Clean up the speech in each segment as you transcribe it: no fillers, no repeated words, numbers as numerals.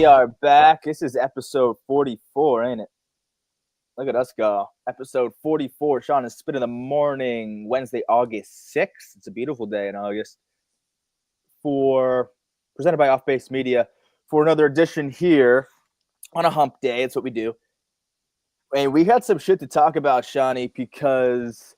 are back. This is episode 44, ain't it? Look at us go. Episode 44. Sean is spit in the morning, Wednesday, August 6th. It's a beautiful day in August. Presented by Off Base Media for another edition here on a hump day. It's what we do. And we got some shit to talk about, Shawnee, because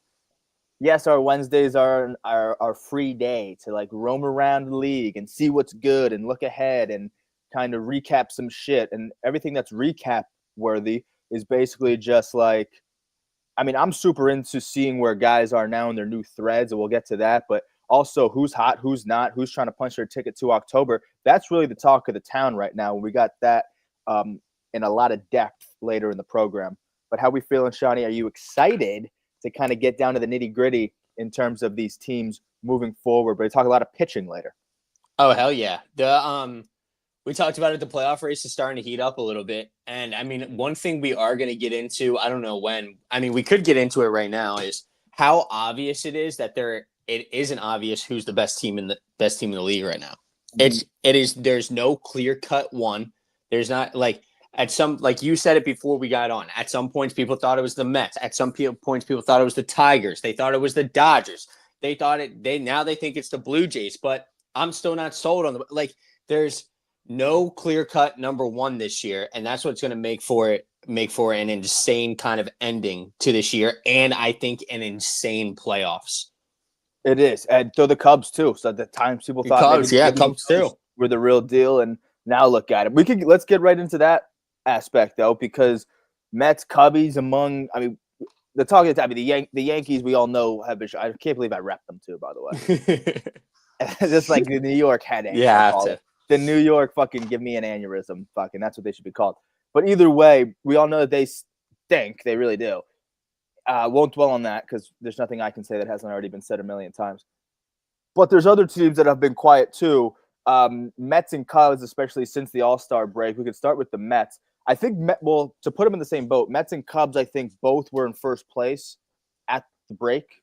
yes, our Wednesdays are our free day to like roam around the league and see what's good and look ahead and kind of recap some shit. And everything that's recap worthy is basically just like, I mean, I'm super into seeing where guys are now in their new threads, and we'll get to that. But also who's hot, who's not, who's trying to punch their ticket to October. That's really the talk of the town right now. We got that in a lot of depth later in the program. But how we feeling, Shawnee? Are you excited to kind of get down to the nitty gritty in terms of these teams moving forward? But we talk a lot of pitching later. Oh, hell yeah. We talked about it. The playoff race is starting to heat up a little bit. And I mean, one thing we are going to get into, I don't know when, I mean, we could get into it right now, is how obvious it is that it isn't obvious who's the best team in the league right now. There's no clear cut one. There's not like you said it before we got on. At some points, people thought it was the Mets. At some points, people thought it was the Tigers. They thought it was the Dodgers. They think it's the Blue Jays. But I'm still not sold on there's no clear cut number one this year, and that's what's going to make for an insane kind of ending to this year, and I think an insane playoffs. It is, and so the Cubs too. So at the times people thought Cubs too were the real deal, and now look at it. Let's get right into that aspect though, because Mets, Cubbies, the talk of the time, the Yankees, we all know have been. I can't believe I repped them too, by the way. Just like the New York headache. Yeah, the New York fucking give me an aneurysm. Fucking that's what they should be called. But either way, we all know that they stink. They really do. Won't dwell on that because there's nothing I can say that hasn't already been said a million times. But there's other teams that have been quiet too. Mets and Cubs, especially since the All-Star break. We could start with the Mets. I think, to put them in the same boat, Mets and Cubs, I think both were in first place at the break,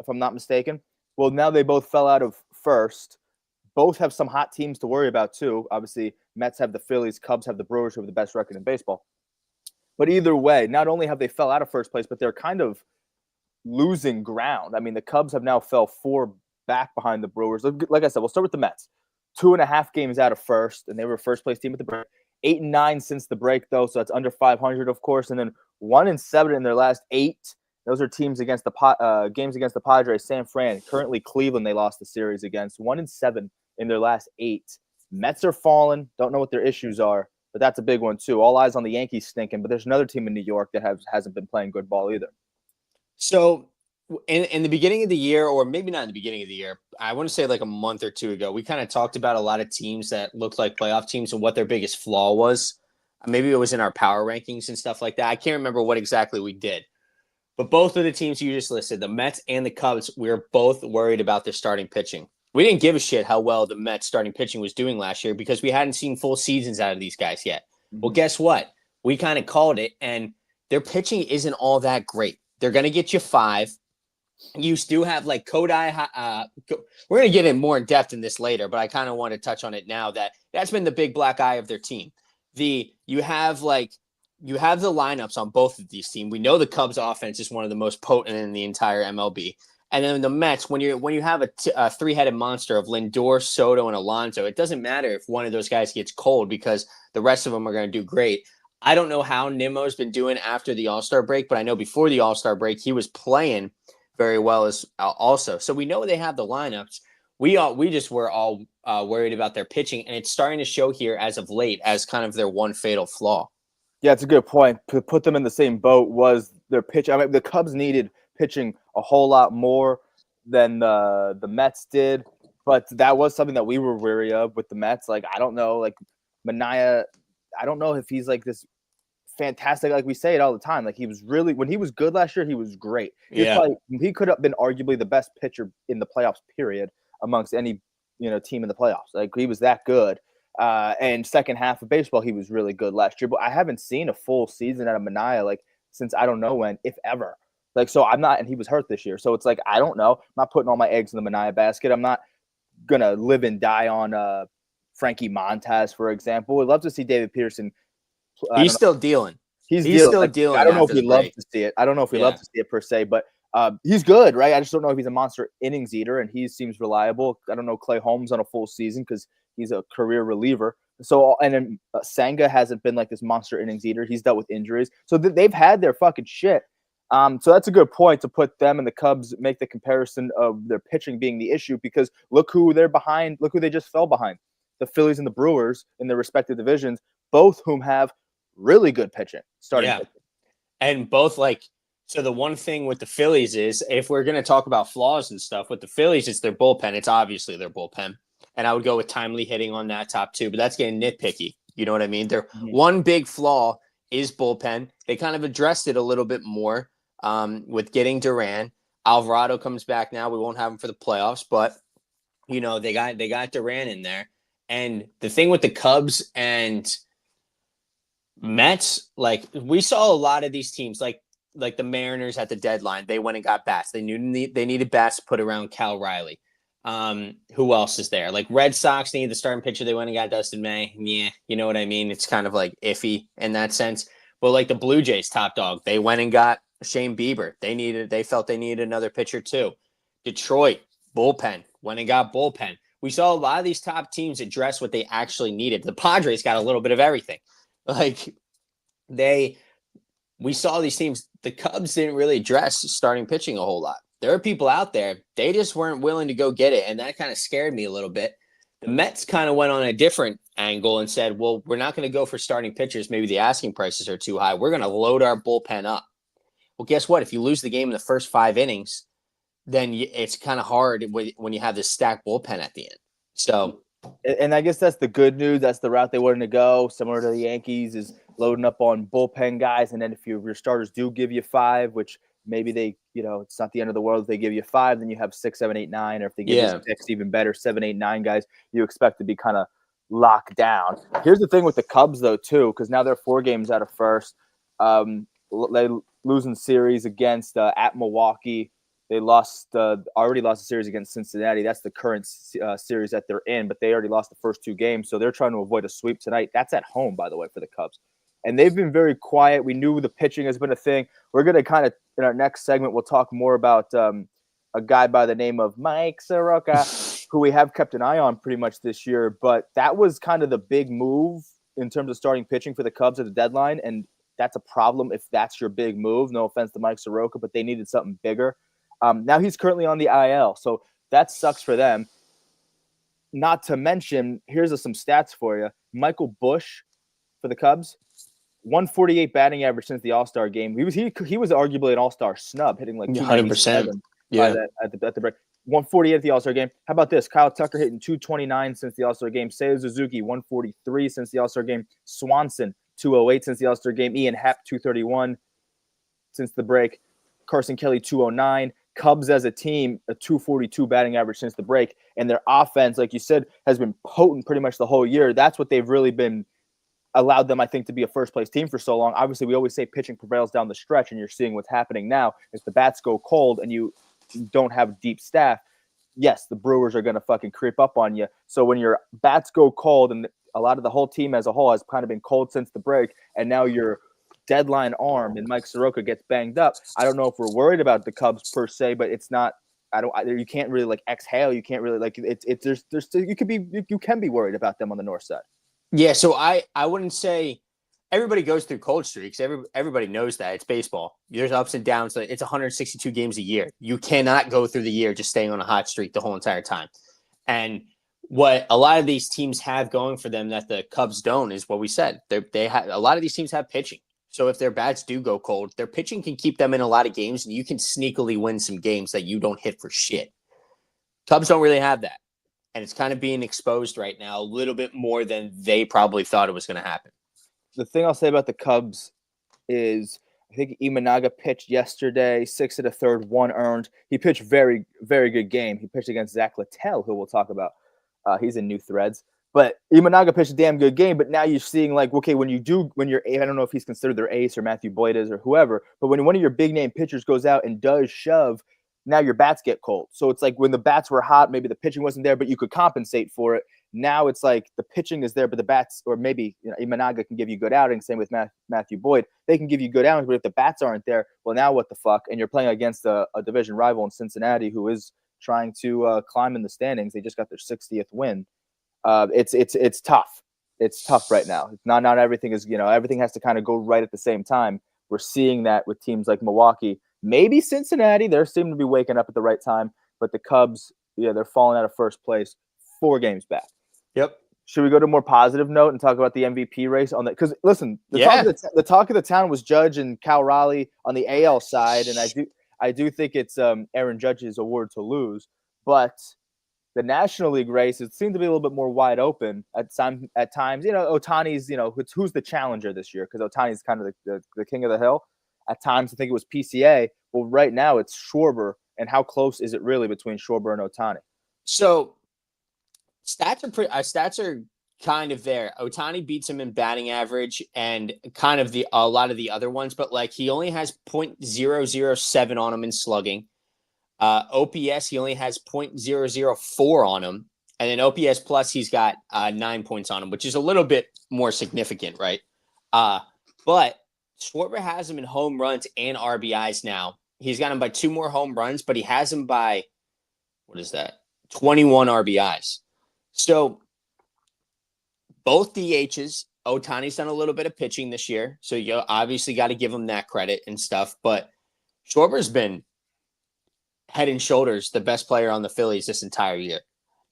if I'm not mistaken. Well, now they both fell out of first. Both have some hot teams to worry about, too. Obviously, Mets have the Phillies, Cubs have the Brewers, who have the best record in baseball. But either way, not only have they fell out of first place, but they're kind of losing ground. I mean, the Cubs have now fell 4 back behind the Brewers. Like I said, we'll start with the Mets. 2.5 games out of first, and they were a first-place team at the break. 8-9 since the break, though, so that's under 500, of course. And then 1-7 in their last 8. Those are teams against games against the Padres, San Fran. Currently, Cleveland, they lost the series against. 1-7 in their last 8. Mets are falling. Don't know what their issues are, but that's a big one, too. All eyes on the Yankees stinking, but there's another team in New York that hasn't been playing good ball either. So in the beginning of the year, or maybe not in the beginning of the year, I want to say like a month or two ago, we kind of talked about a lot of teams that looked like playoff teams and what their biggest flaw was. Maybe it was in our power rankings and stuff like that. I can't remember what exactly we did. But both of the teams you just listed, the Mets and the Cubs, we were both worried about their starting pitching. We didn't give a shit how well the Mets starting pitching was doing last year because we hadn't seen full seasons out of these guys yet. Mm-hmm. Well, guess what? We kind of called it, and their pitching isn't all that great. They're going to get you 5. You still have like Kodai. We're going to get in more in depth in this later, but I kind of want to touch on it now. That's been the big black eye of their team. You have the lineups on both of these teams. We know the Cubs offense is one of the most potent in the entire MLB. And then the Mets, when you have a three-headed monster of Lindor, Soto, and Alonso, it doesn't matter if one of those guys gets cold because the rest of them are going to do great. I don't know how Nimmo's been doing after the All-Star break, but I know before the All-Star break, he was playing very well as also. So we know they have the lineups. We just were all worried about their pitching, and it's starting to show here as of late as kind of their one fatal flaw. Yeah, it's a good point. To put them in the same boat was their pitch. I mean, the Cubs needed pitching a whole lot more than the Mets did, but that was something that we were wary of with the Mets. Like, I don't know, like Manaea, I don't know if he's like this fantastic, like we say it all the time. Like, he was really, when he was good last year, he was great. He could have been arguably the best pitcher in the playoffs, period, amongst any team in the playoffs. Like, he was that good. And second half of baseball, he was really good last year. But I haven't seen a full season out of Manaea like since I don't know when, if ever. Like, so I'm not, and he was hurt this year. So it's like, I don't know. I'm not putting all my eggs in the Manaea basket. I'm not gonna live and die on Frankie Montas, for example. We'd love to see David Peterson. I He's don't know. still dealing. He's He's dealing. still Like, I dealing don't know if after we the love break. to see it. I don't know if we love Yeah. to see it per se, but he's good, right? I just don't know if he's a monster innings eater, and he seems reliable. I don't know Clay Holmes on a full season because he's a career reliever. So, and then Senga hasn't been like this monster innings eater. He's dealt with injuries. So they've had their fucking shit. So that's a good point to put them and the Cubs, make the comparison of their pitching being the issue, because look who they're behind. Look who they just fell behind. The Phillies and the Brewers in their respective divisions, both whom have really good pitching, starting pitching. And both so the one thing with the Phillies is, if we're going to talk about flaws and stuff, with the Phillies, it's their bullpen. It's obviously their bullpen. And I would go with timely hitting on that top two, but that's getting nitpicky. You know what I mean? Their one big flaw is bullpen. They kind of addressed it a little bit more with getting Duran. Alvarado comes back now. We won't have him for the playoffs, but they got Duran in there. And the thing with the Cubs and Mets, we saw a lot of these teams, like the Mariners at the deadline. They went and got bats. They needed bats to put around Cal Riley. Who else is there? Like Red Sox needed the starting pitcher. They went and got Dustin May. Yeah, you know what I mean? It's kind of iffy in that sense. But the Blue Jays top dog, they went and got Shane Bieber. They felt they needed another pitcher too. Detroit bullpen, went and got bullpen. We saw a lot of these top teams address what they actually needed. The Padres got a little bit of everything. We saw these teams. The Cubs didn't really address starting pitching a whole lot. There are people out there, they just weren't willing to go get it, and that kind of scared me a little bit. The Mets kind of went on a different angle and said, well, we're not going to go for starting pitchers. Maybe the asking prices are too high. We're going to load our bullpen up. Well, guess what? If you lose the game in the first 5 innings, then it's kind of hard when you have this stacked bullpen at the end. So, and I guess that's the good news. That's the route they wanted to go. Similar to the Yankees, is loading up on bullpen guys, and then if your starters do give you 5, which maybe they, it's not the end of the world if they give you 5, then you have 6, 7, 8, 9, or if they give you 6, even better, 7, 8, 9 guys, you expect to be kind of locked down. Here's the thing with the Cubs though too, because now they're 4 games out of first. They losing series against at Milwaukee. They already lost a series against Cincinnati. That's the current series that they're in, but they already lost the first 2 games, so they're trying to avoid a sweep tonight. That's at home, by the way, for the Cubs. And they've been very quiet. We knew the pitching has been a thing. We're going to kind of, in our next segment, we'll talk more about a guy by the name of Mike Soroka, who we have kept an eye on pretty much this year. But that was kind of the big move in terms of starting pitching for the Cubs at the deadline, and that's a problem if that's your big move. No offense to Mike Soroka, but they needed something bigger. Now he's currently on the IL, so that sucks for them. Not to mention, here's some stats for you. Michael Busch for the Cubs, 148 batting average since the All-Star game. He was arguably an All-Star snub, hitting 297 at the break. 148 at the All-Star game. How about this? Kyle Tucker hitting 229 since the All-Star game. Seiya Suzuki, 143 since the All-Star game. Swanson, 208 since the All-Star game. Ian Happ, 231 since the break. Carson Kelly, 209. Cubs as a team, a 242 batting average since the break. And their offense, like you said, has been potent pretty much the whole year. That's what they've really been allowed them, I think, to be a first-place team for so long. Obviously, we always say pitching prevails down the stretch, and you're seeing what's happening now. If the bats go cold and you don't have deep staff, yes, the Brewers are going to fucking creep up on you. So when your bats go cold, and a lot of the whole team as a whole has kind of been cold since the break, and now your deadline arm and Mike Soroka gets banged up, I don't know if we're worried about the Cubs per se, but it's not. You can't really exhale. You can't really you can be worried about them on the north side. Yeah, so I wouldn't say everybody goes through cold streaks. Everybody knows that. It's baseball. There's ups and downs. It's 162 games a year. You cannot go through the year just staying on a hot streak the whole entire time. And what a lot of these teams have going for them that the Cubs don't is what we said. They have a lot of these teams have pitching. So if their bats do go cold, their pitching can keep them in a lot of games, and you can sneakily win some games that you don't hit for shit. Cubs don't really have that. And it's kind of being exposed right now a little bit more than they probably thought it was going to happen. The thing I'll say about the Cubs is I think Imanaga pitched yesterday, 6 1/3, 1 earned. He pitched very, very good game. He pitched against Zach Littell, who we'll talk about. He's in New Threads. But Imanaga pitched a damn good game, but now you're seeing okay, when you're, I don't know if he's considered their ace or Matthew Boyd is or whoever, but when one of your big name pitchers goes out and does shove, now your bats get cold. So it's like when the bats were hot, maybe the pitching wasn't there, but you could compensate for it. Now it's like the pitching is there, but the bats, or maybe Imanaga can give you good outings. Same with Matthew Boyd. They can give you good outings, but if the bats aren't there, well, now what the fuck? And you're playing against a division rival in Cincinnati who is trying to climb in the standings. They just got their 60th win. It's tough. It's tough right now. Not everything is, everything has to kind of go right at the same time. We're seeing that with teams like Milwaukee, maybe Cincinnati. They seem to be waking up at the right time, but the Cubs, they're falling out of first place 4 games back. Yep. Should we go to a more positive note and talk about the MVP race on that? Because listen, the talk of the town was Judge and Cal Raleigh on the AL side, and I do think it's Aaron Judge's award to lose, but the National League race, it seemed to be a little bit more wide open at times. Ohtani's, who's the challenger this year? Because Ohtani's kind of the king of the hill. At times, I think it was PCA. Well, right now it's Schwarber. And how close is it really between Schwarber and Ohtani? So stats are kind of there. Ohtani beats him in batting average and kind of a lot of the other ones, but like he only has .007 on him in slugging. OPS, he only has .004 on him. And then OPS plus, he's got 9 points on him, which is a little bit more significant, right? But Schwarber has him in home runs and RBIs now. He's got him by 2 more home runs, but he has him by, 21 RBIs. So both DHs, Ohtani's done a little bit of pitching this year. So you obviously got to give him that credit and stuff. But Schwarber's been head and shoulders the best player on the Phillies this entire year.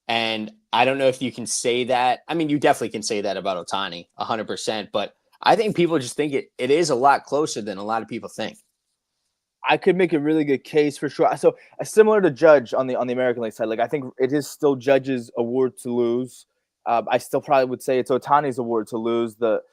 And I don't know if you can say that. I mean, you definitely can say that about Ohtani 100%, but I think people just think it is a lot closer than a lot of people think. I could make a really good case for sure. So similar to Judge on the American League side, like I think it is still Judge's award to lose. I still probably would say it's Ohtani's award to lose. But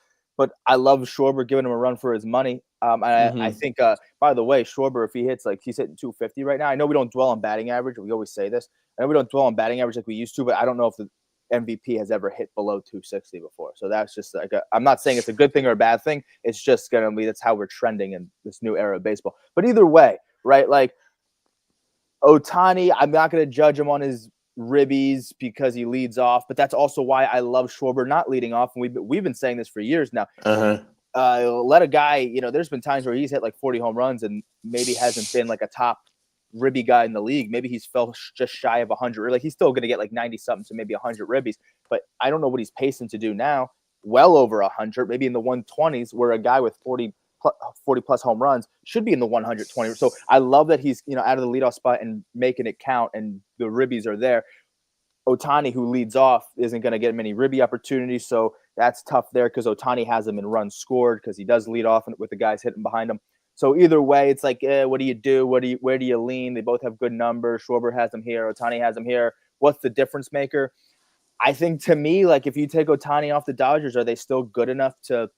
I love Schwarber giving him a run for his money. I think, by the way, Schwarber, if he hits, like he's hitting 250 right now. I know we don't dwell on batting average. We always say this. I know we don't dwell on batting average like we used to, but I don't know if the MVP has ever hit below 260 before. So that's just like, I'm not saying it's a good thing or a bad thing. It's just going to be, that's how we're trending in this new era of baseball. But either way, right? Like Ohtani, I'm not going to judge him on his ribbies because he leads off, but that's also why I love Schwarber not leading off. And we've been saying this for years now. Let a guy, there's been times where he's hit like 40 home runs and maybe hasn't been like a top ribby guy in the league. Maybe he's fell just shy of 100. Like he's still going to get like 90 something to maybe 100 ribbies, but I don't know what he's pacing to do now. Well over 100, maybe in the 120s, where a guy with 40 plus home runs should be in the 120. So I love that he's out of the leadoff spot and making it count, and the ribbies are there. Ohtani, who leads off, isn't going to get many ribby opportunities, so that's tough there because Ohtani has him in runs scored because he does lead off with the guys hitting behind him. So either way, it's like, what do you do? Where do you lean? They both have good numbers. Schwarber has them here. Ohtani has them here. What's the difference maker? I think to me, like if you take Ohtani off the Dodgers, are they still good enough to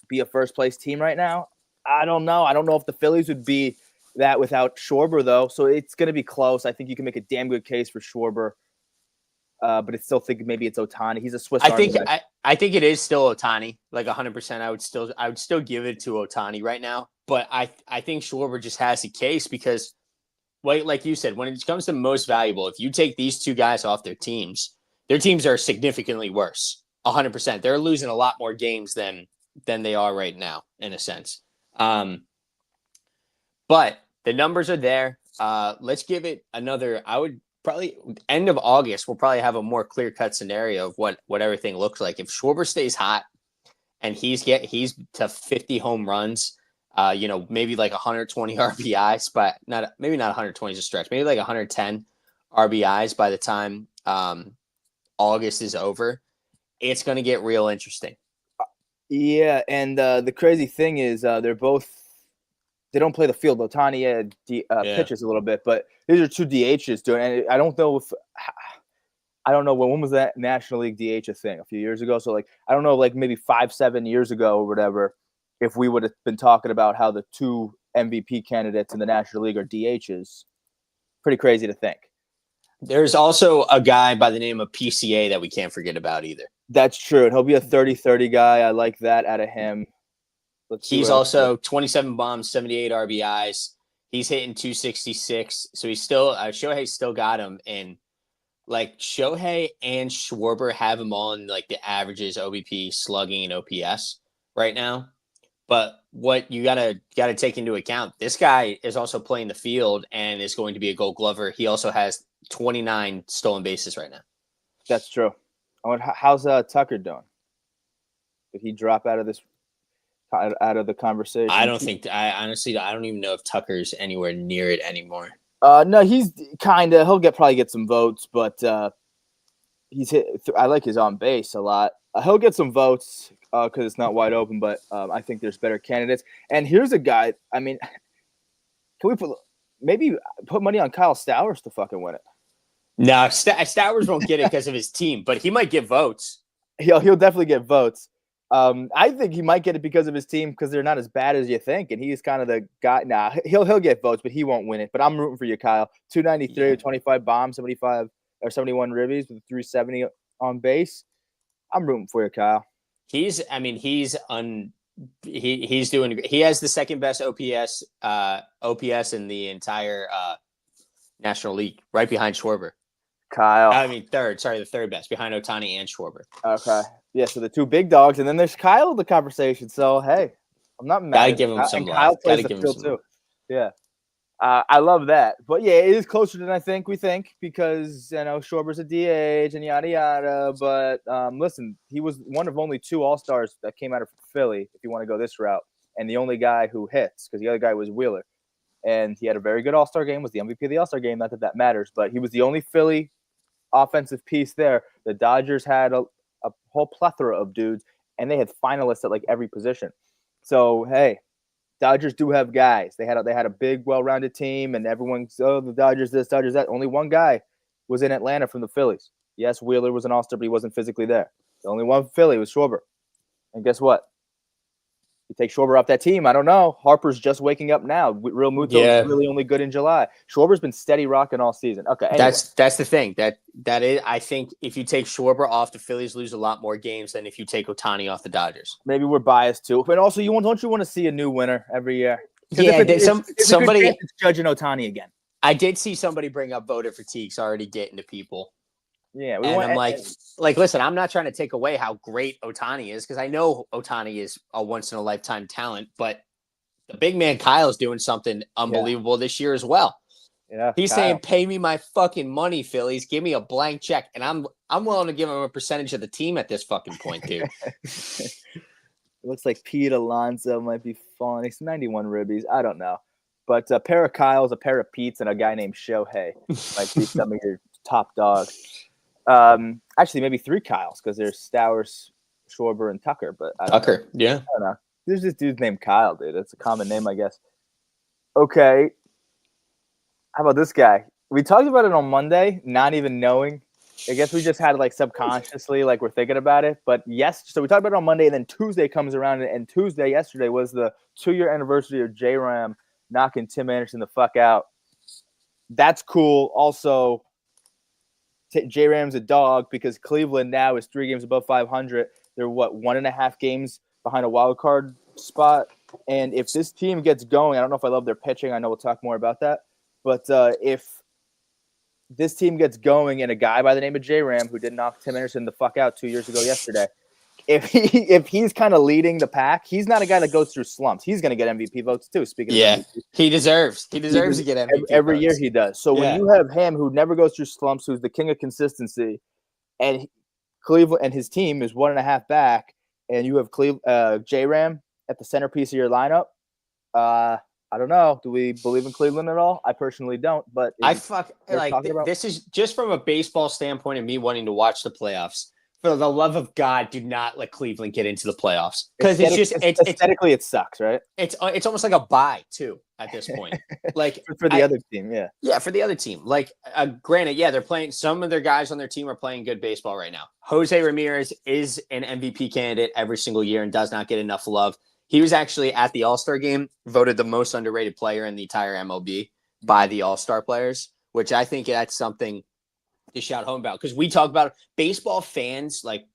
be a first place team right now? I don't know. I don't know if the Phillies would be that without Schwarber though. So it's going to be close. I think you can make a damn good case for Schwarber. But I still think maybe it's Ohtani. He's a Swiss Army guy. I think it is still Ohtani, like 100%. I would still give it to Ohtani right now. But I think Schwarber just has a case because, like you said, when it comes to most valuable, if you take these two guys off their teams are significantly worse. 100%. They're losing a lot more games than they are right now, in a sense. But the numbers are there. Let's give it another. I would probably end of August. We'll probably have a more clear cut scenario of what everything looks like. If Schwarber stays hot and he's to 50 home runs, maybe like 120 RBIs, but maybe not 120 is a stretch. Maybe like 110 RBIs by the time August is over. It's going to get real interesting. Yeah, and the crazy thing is they don't play the field. Ohtani pitches a little bit, but these are two DHs doing. And I don't know when was that National League DH a thing? A few years ago. So like I don't know, like maybe 5-7 years ago or whatever, if we would have been talking about how the two MVP candidates in the National League are DHs. Pretty crazy to think. There's also a guy by the name of PCA that we can't forget about either. That's true. And he'll be a 30-30 guy. I like that out of him. He's also 27 bombs, 78 RBIs. He's hitting 266. So he's still, Shohei's still got him in like Shohei and Schwarber have him on like the averages, OBP, slugging, and OPS right now. But what you gotta take into account, this guy is also playing the field and is going to be a Gold Glover. He also has 29 stolen bases right now. That's true. How's Tucker doing? Did he drop out of the conversation? I honestly I don't even know if Tucker's anywhere near it anymore. No, he's he'll probably get some votes, but he's hit. I like his on base a lot. He'll get some votes because it's not wide open, but I think there's better candidates. And here's a guy. I mean, can we put money on Kyle Stowers to fucking win it? No, Stowers won't get it because of his team, but he might get votes. He'll definitely get votes. I think he might get it because of his team because they're not as bad as you think, and he's kind of the guy. Nah, he'll get votes, but he won't win it. But I'm rooting for you, Kyle. 293, yeah. 25 bombs, 75 or 71 ribbies with 370 on base. I'm rooting for you, Kyle. He's doing. He has the second best OPS in the entire National League, right behind Schwarber. Kyle. I mean, the third best behind Ohtani and Schwarber. Okay. Yeah, so the two big dogs, and then there's Kyle in the conversation. So, hey, I'm not mad. Gotta give him some love. Kyle plays the field too. Yeah. I love that. But, yeah, it is closer than we think, because, Schwarber's a DH and yada, yada. But, listen, he was one of only two All-Stars that came out of Philly, if you want to go this route, and the only guy who hits, because the other guy was Wheeler. And he had a very good All-Star game, was the MVP of the All-Star game. Not that that matters, but he was the only Philly offensive piece there. The Dodgers had a whole plethora of dudes, and they had finalists at like every position. So, hey, Dodgers do have guys. They had a big, well-rounded team, and everyone's, the Dodgers this, Dodgers that. Only one guy was in Atlanta from the Phillies. Yes, Wheeler was an All-Star, but he wasn't physically there. The only one Philly was Schwarber. And guess what? You take Schwarber off that team. I don't know. Harper's just waking up now. Real Muto is really only good in July. Schwarber's been steady rocking all season. Okay, anyway. That's the thing. That is, I think if you take Schwarber off, the Phillies lose a lot more games than if you take Ohtani off the Dodgers. Maybe we're biased too, but also don't you want to see a new winner every year? Yeah, somebody judging Ohtani again. I did see somebody bring up voter fatigue's already getting to people. Yeah, I'm like, listen, I'm not trying to take away how great Ohtani is because I know Ohtani is a once in a lifetime talent, but the big man Kyle is doing something unbelievable this year as well. Yeah, he's saying, "Pay me my fucking money, Phillies. Give me a blank check," and I'm willing to give him a percentage of the team at this fucking point, dude. It looks like Pete Alonso might be falling. He's 91 ribbies. I don't know, but a pair of Kyles, a pair of Petes, and a guy named Shohei might be some of your top dogs. Actually, maybe three Kyles because there's Stowers, Schwarber, and Tucker. But I don't know. Yeah. I don't know. There's this dude named Kyle, dude. That's a common name, I guess. Okay. How about this guy? We talked about it on Monday, not even knowing. I guess we just had like subconsciously, like we're thinking about it. But yes, so we talked about it on Monday, and then Tuesday comes around, and yesterday was the 2-year anniversary of J-Ram knocking Tim Anderson the fuck out. That's cool. Also, J-Ram's a dog because Cleveland now is 3 games above 500. They're 1.5 games behind a wild card spot. And if this team gets going, I don't know if I love their pitching. I know we'll talk more about that. But if this team gets going and a guy by the name of J-Ram who did knock Tim Anderson the fuck out 2 years ago yesterday, if he's kind of leading the pack, he's not a guy that goes through slumps. He's going to get MVP votes too. Speaking of MVP. He deserves to get MVP every year he does. So when you have him who never goes through slumps, who's the king of consistency, and Cleveland and his team is 1.5 back, and you have J-Ram at the centerpiece of your lineup, I don't know. Do we believe in Cleveland at all? I personally don't. But this is just from a baseball standpoint and me wanting to watch the playoffs. For the love of God, do not let Cleveland get into the playoffs because aesthetically it sucks, right? It's almost like a bye too at this point. Like for the other team, for the other team. Like granted, they're playing. Some of their guys on their team are playing good baseball right now. Jose Ramirez is an MVP candidate every single year and does not get enough love. He was actually at the All-Star game, voted the most underrated player in the entire MLB by the All-Star players, which I think that's something to shout home about because we talk about baseball fans, like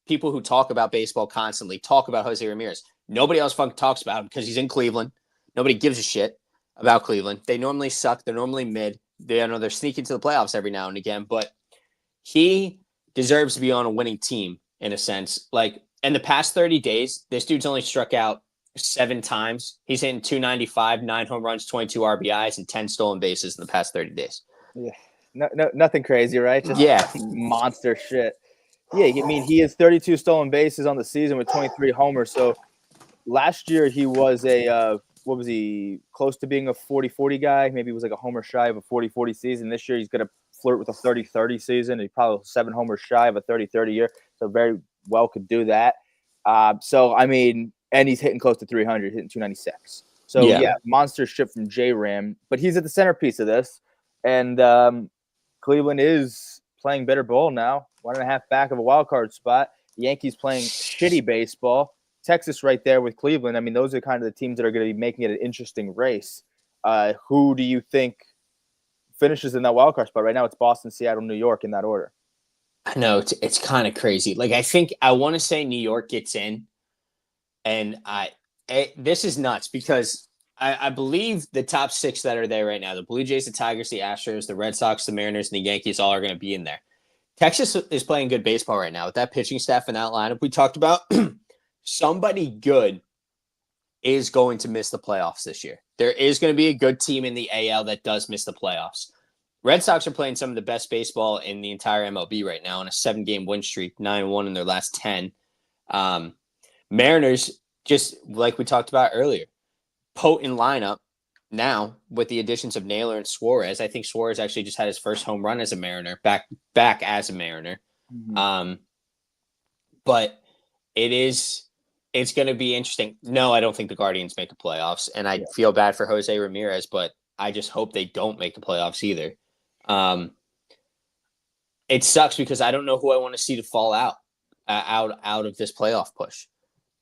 people who talk about baseball constantly talk about Jose Ramirez. Nobody else fucking talks about him because he's in Cleveland. Nobody gives a shit about Cleveland. They normally suck. They're normally mid. They're sneaking to the playoffs every now and again, but he deserves to be on a winning team in a sense. Like in the past 30 days, this dude's only struck out 7 times. He's hitting 295, 9 home runs, 22 RBIs, and 10 stolen bases in the past 30 days. Yeah, nothing crazy, right? Just Yeah, monster shit. Yeah, I mean, he has 32 stolen bases on the season with 23 homers. So last year he was what was he, close to being a 40-40 guy? Maybe he was like a homer shy of a 40-40 season. This year he's going to flirt with a 30-30 season. He's probably 7 homers shy of a 30-30 year. So very well could do that. So, I mean, and he's hitting close to 300, hitting 296. So, yeah, monster ship from J-Ram. But he's at the centerpiece of this. And Cleveland is playing better ball now, 1.5 back of a wild card spot. The Yankees playing shitty baseball. Texas right there with Cleveland. I mean, those are kind of the teams that are going to be making it an interesting race. Who do you think finishes in that wild card spot? Right now it's Boston, Seattle, New York in that order. I know it's kind of crazy. Like I want to say New York gets in, and this is nuts because I believe the top 6 that are there right now, the Blue Jays, the Tigers, the Astros, the Red Sox, the Mariners, and the Yankees all are going to be in there. Texas is playing good baseball right now with that pitching staff and that lineup we talked about. Somebody good is going to miss the playoffs this year. There is going to be a good team in the AL that does miss the playoffs. Red Sox are playing some of the best baseball in the entire MLB right now on a 7-game win streak, 9-1 in their last 10. Mariners, just like we talked about earlier, potent lineup now with the additions of Naylor and Suarez. I think Suarez actually just had his first home run as a Mariner, back as a Mariner. Mm-hmm. But it's going to be interesting. No, I don't think the Guardians make the playoffs, and I feel bad for Jose Ramirez, but I just hope they don't make the playoffs either. It sucks because I don't know who I want to see to fall out of this playoff push.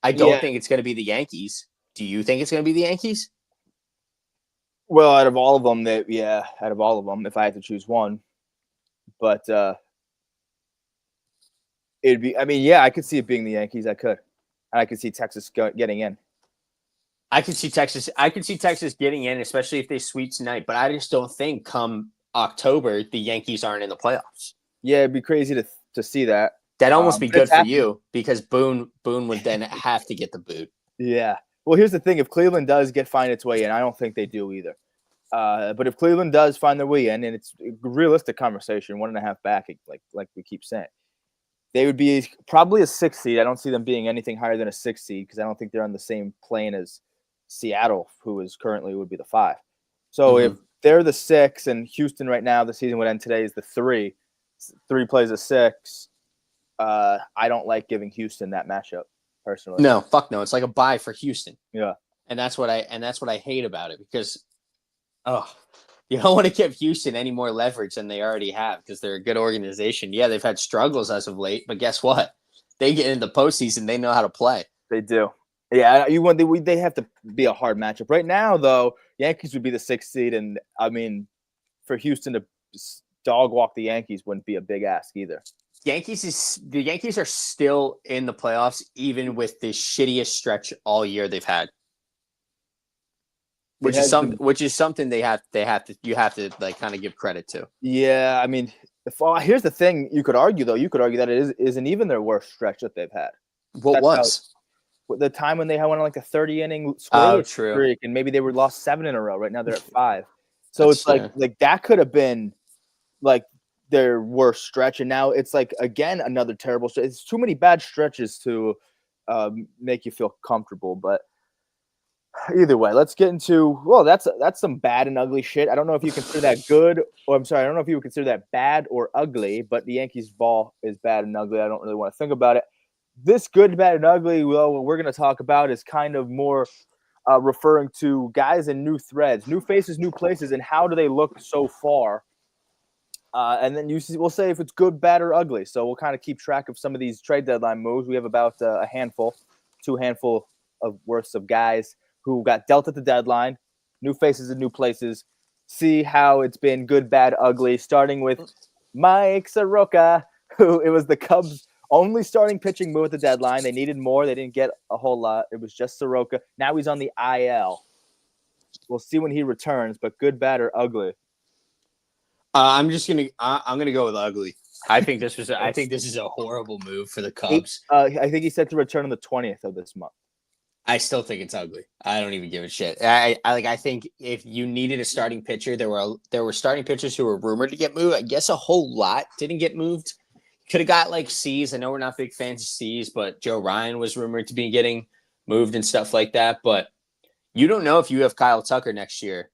I don't think it's going to be the Yankees. Do you think it's going to be the Yankees? Well, out of all of them, if I had to choose one. But it'd be, I mean, yeah, I could see it being the Yankees. I could. And I could see Texas getting in. I could see Texas getting in, especially if they sweep tonight. But I just don't think come October the Yankees aren't in the playoffs. Yeah, it'd be crazy to see that. That'd almost be good for you because Boone would then have to get the boot. Yeah. Well, here's the thing: if Cleveland does find its way in, I don't think they do either. But if Cleveland does find their way in, and it's a realistic conversation, 1.5 back, like we keep saying, they would be probably a 6 seed. I don't see them being anything higher than a 6 seed because I don't think they're on the same plane as Seattle, who is currently would be the 5. So if they're the 6 and Houston right now, the season would end today is the 3. 3 plays a 6. I don't like giving Houston that matchup personally. No, fuck no. It's like a bye for Houston. Yeah, and that's what I hate about it because, you don't want to give Houston any more leverage than they already have because they're a good organization. Yeah, they've had struggles as of late, but guess what? They get into the postseason, they know how to play. They do. Yeah, they have to be a hard matchup. Right now, though, Yankees would be the 6th seed, and I mean, for Houston to dog walk the Yankees wouldn't be a big ask either. The Yankees are still in the playoffs, even with the shittiest stretch all year they've had. Which is something you have to like kind of give credit to. Yeah, I mean, here's the thing: you could argue that it isn't even their worst stretch that they've had. What was the time when they had one like a 30-inning streak, and maybe they were lost 7 in a row. Right now they're at 5. So it's like that could have been like their worst stretch, and now it's like again another terrible stretch. It's too many bad stretches to make you feel comfortable, but. Either way, let's get into that's some bad and ugly shit. I don't know if you consider that good, or I don't know if you would consider that bad or ugly, but the Yankees ball is bad and ugly. I don't really want to think about it. This good, bad, and ugly, well, what we're going to talk about is kind of more referring to guys in new threads, new faces, new places, and how do they look so far. And then we'll say if it's good, bad, or ugly. So we'll kind of keep track of some of these trade deadline moves. We have about a two handful of worths of guys who got dealt at the deadline, new faces and new places. See how it's been good, bad, ugly, starting with Mike Soroka, who it was the Cubs' only starting pitching move at the deadline. They needed more. They didn't get a whole lot. It was just Soroka. Now he's on the IL. We'll see when he returns, but good, bad, or ugly? I'm gonna go with ugly. I think this is a horrible move for the Eight, Cubs. I think he's set to return on the 20th of this month. I still think it's ugly. I don't even give a shit. I think if you needed a starting pitcher, there were starting pitchers who were rumored to get moved. I guess a whole lot didn't get moved. Could have got like C's. I know we're not big fans of C's, but Joe Ryan was rumored to be getting moved and stuff like that. But you don't know if you have Kyle Tucker next year.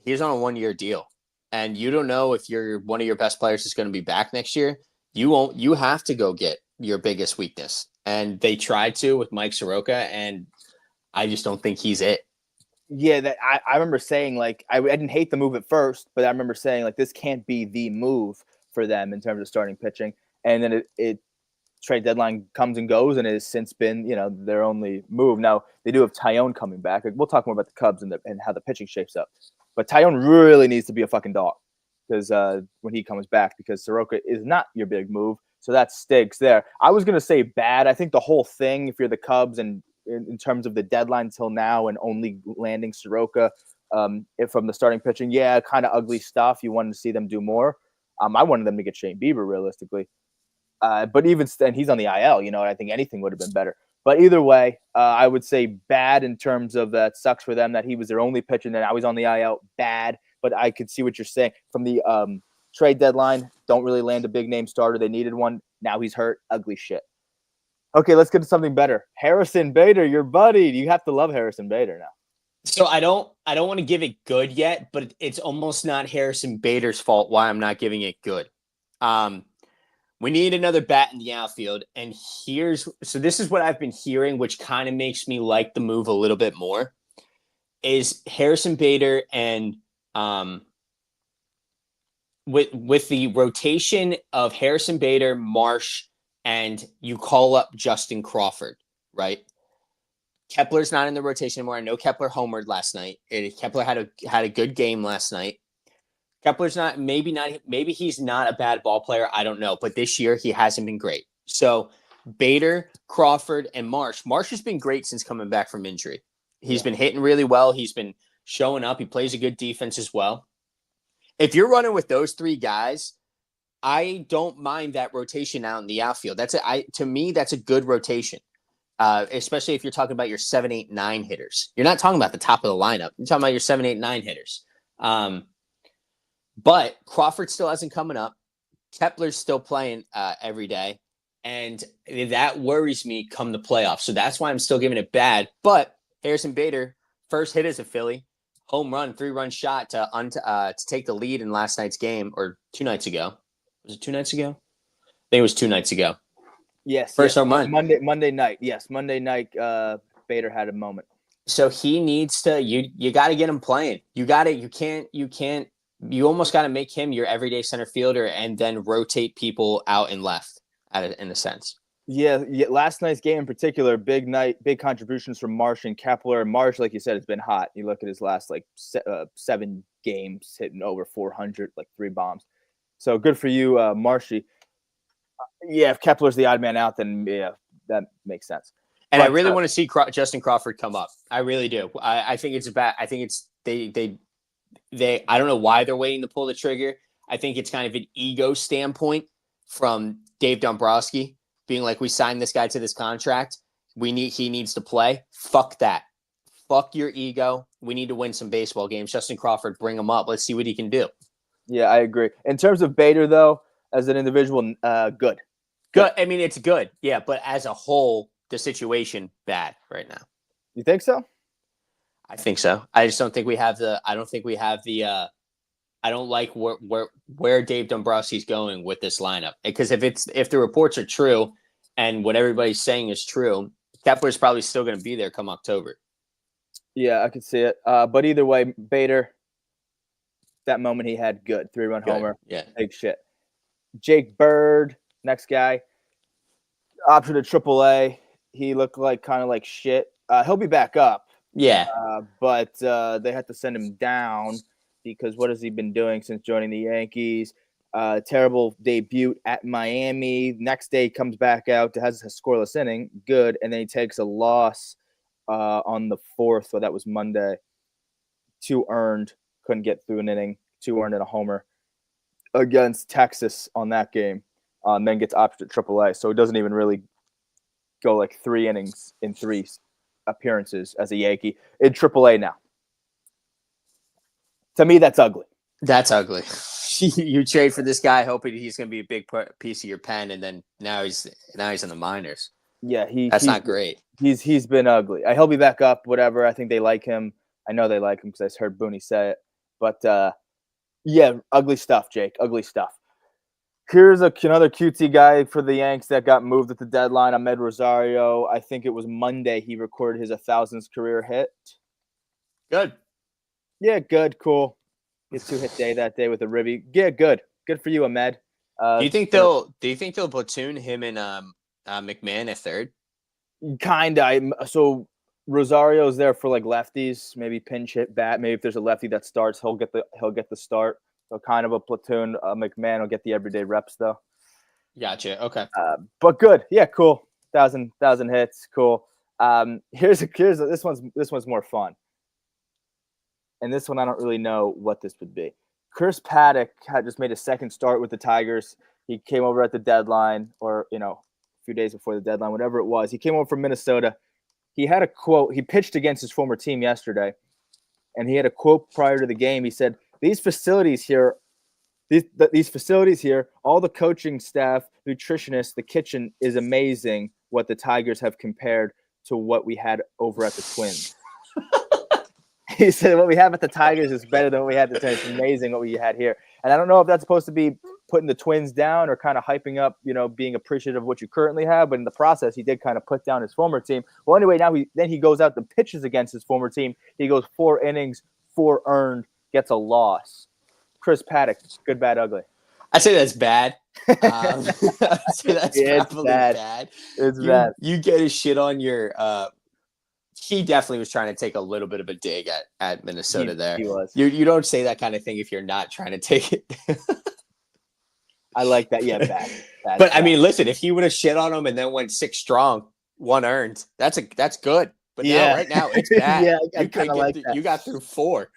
He's on a 1-year deal. And you don't know if one of your best players is going to be back next year. You have to go get your biggest weakness. And they tried to with Mike Soroka, and I just don't think he's it. Yeah, that I remember saying, like, I didn't hate the move at first, but I remember saying, like, this can't be the move for them in terms of starting pitching. And then it trade deadline comes and goes, and it has since been, their only move. Now, they do have Tyone coming back. We'll talk more about the Cubs and how the pitching shapes up. But Tyone really needs to be a fucking dog because when he comes back, because Soroka is not your big move. So that stinks there. I was going to say bad. I think the whole thing, if you're the Cubs and in terms of the deadline till now and only landing Soroka from the starting pitching, yeah, kind of ugly stuff. You wanted to see them do more. I wanted them to get Shane Bieber realistically. But even then, he's on the IL, I think anything would have been better. But either way, I would say bad in terms of that sucks for them that he was their only pitcher and now he's on the IL. Bad. But I could see what you're saying. From the trade deadline, don't really land a big name starter. They needed one. Now he's hurt. Ugly shit. Okay, let's get to something better. Harrison Bader, your buddy. You have to love Harrison Bader now. So I don't want to give it good yet, but it's almost not Harrison Bader's fault why I'm not giving it good. We need another bat in the outfield, and this is what I've been hearing, which kind of makes me like the move a little bit more, is Harrison Bader and with the rotation of Harrison Bader, Marsh, and you call up Justin Crawford, right? Kepler's not in the rotation anymore. I know Kepler homered last night. Kepler had a good game last night. Kepler's maybe he's not a bad ball player. I don't know. But this year he hasn't been great. So Bader, Crawford, and Marsh. Marsh has been great since coming back from injury. He's been hitting really well. He's been showing up. He plays a good defense as well. If you're running with those three guys, I don't mind that rotation out in the outfield. To me, that's a good rotation. Especially if you're talking about your 7, 8, 9 hitters. You're not talking about the top of the lineup. You're talking about your 7, 8, 9 hitters. But Crawford still hasn't coming up. Kepler's still playing every day. And that worries me come the playoffs. So that's why I'm still giving it bad. But Harrison Bader, first hit as a Philly, home run, 3-run shot to take the lead in last night's game, or 2 nights ago. Was it 2 nights ago? I think it was 2 nights ago. Yes. First home run. Monday night. Yes, Monday night. Bader had a moment. So he needs to. You got to get him playing. You can't. You almost got to make him your everyday center fielder and then rotate people out and left, in a sense. Yeah. Last night's game in particular, big night, big contributions from Marsh and Kepler. Marsh, like you said, it's been hot. You look at his last 7 games, hitting over 400, 3 bombs. So good for you, Marshy. Yeah, if Kepler's the odd man out, then yeah, that makes sense. And I really want to see Justin Crawford come up. I really do. I think it's I think it's they. I don't know why they're waiting to pull the trigger. I think it's kind of an ego standpoint from Dave Dombrowski being like, we signed this guy to this contract. He needs to play. Fuck that. Fuck your ego. We need to win some baseball games. Justin Crawford, bring him up. Let's see what he can do. Yeah, I agree. In terms of Bader, though, as an individual, good. Good. I mean, it's good. Yeah, but as a whole, the situation bad right now. You think so? I think so. I just don't think we have the. I don't think we have the. I don't like where Dave Dombrowski's going with this lineup, because if the reports are true and what everybody's saying is true, Kepler's probably still going to be there come October. Yeah, I could see it. But either way, Bader, that moment he had, good 3-run homer. Yeah, big shit. Jake Bird, next guy, option to AAA. He looked kind of like shit. He'll be back up. Yeah. But they had to send him down because what has he been doing since joining the Yankees? Terrible debut at Miami. Next day comes back out, has a scoreless inning, good, and then he takes a loss on the 4th. So that was Monday. 2 earned, couldn't get through an inning. 2 earned and a homer. against Texas on that game, then gets optioned at AAA. So it doesn't even really go like 3 innings in 3 appearances as a Yankee in AAA now. To me, that's ugly. That's ugly. You trade for this guy hoping he's going to be a big piece of your pen, and then now he's in the minors. Yeah, that's not great. He's been ugly. He'll be back up, whatever. I think they like him. I know they like him because I heard Booney say it. But yeah, ugly stuff, Jake. Ugly stuff. Here's another cutesy guy for the Yanks that got moved at the deadline. Ahmed Rosario. I think it was Monday he recorded his 1,000th career hit. Good. Yeah, good, cool. His 2-hit day that day with a ribby. Yeah, good. Good for you, Ahmed. Do you think they'll platoon him and McMahon at third? Kinda. So Rosario's there for like lefties, maybe pinch hit bat. Maybe if there's a lefty that starts, he'll get the start. So kind of a platoon. McMahon will get the everyday reps though. Gotcha. Okay. But good. Yeah, cool. 1,000 hits. Cool. Here's this one's more fun. And this one I don't really know what this would be. Chris Paddock had just made a second start with the Tigers. He came over at the deadline, or a few days before the deadline, whatever it was. He came over from Minnesota. He had a quote. He pitched against his former team yesterday, and he had a quote prior to the game. He said, these facilities here, all the coaching staff, nutritionists, the kitchen is amazing what the Tigers have compared to what we had over at the Twins. He said what we have at the Tigers is better than what we had at the Twins. It's amazing what we had here. And I don't know if that's supposed to be putting the Twins down or kind of hyping up, being appreciative of what you currently have. But in the process, he did kind of put down his former team. Well, anyway, now he goes out and pitches against his former team. He goes 4 innings, 4 earned, gets a loss. Chris Paddock, good, bad, ugly. I say that's bad. I say that's probably bad. It's bad. You get his shit on your he definitely was trying to take a little bit of a dig at Minnesota there. He was. You don't say that kind of thing if you're not trying to take it. I like that. Yeah, bad. But bad. I mean, listen, if he would have shit on him and then went 6 strong, 1 earned, that's good. But now, right now, it's bad. Yeah, I kind of like that. You got through 4.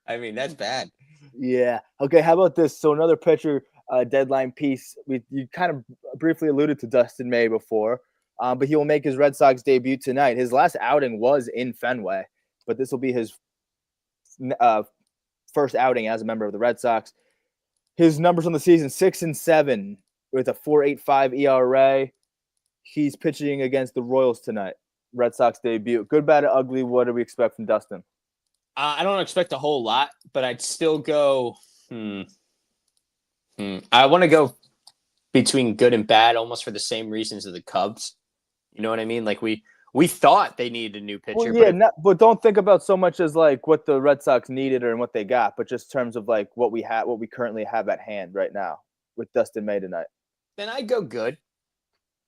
I mean, that's bad. Yeah. Okay, how about this? So another pitcher deadline piece. You kind of briefly alluded to Dustin May before. But he will make his Red Sox debut tonight. His last outing was in Fenway, but this will be his first outing as a member of the Red Sox. His numbers on the season, 6-7 with a 4.85 ERA. He's pitching against the Royals tonight. Red Sox debut. Good, bad, or ugly. What do we expect from Dustin? I don't expect a whole lot, but I'd still go. I want to go between good and bad, almost for the same reasons as the Cubs. You know what I mean? Like we thought they needed a new pitcher. Well, yeah, but don't think about so much as like what the Red Sox needed or what they got, but just in terms of like what we currently have at hand right now with Dustin May tonight. Then I'd go good.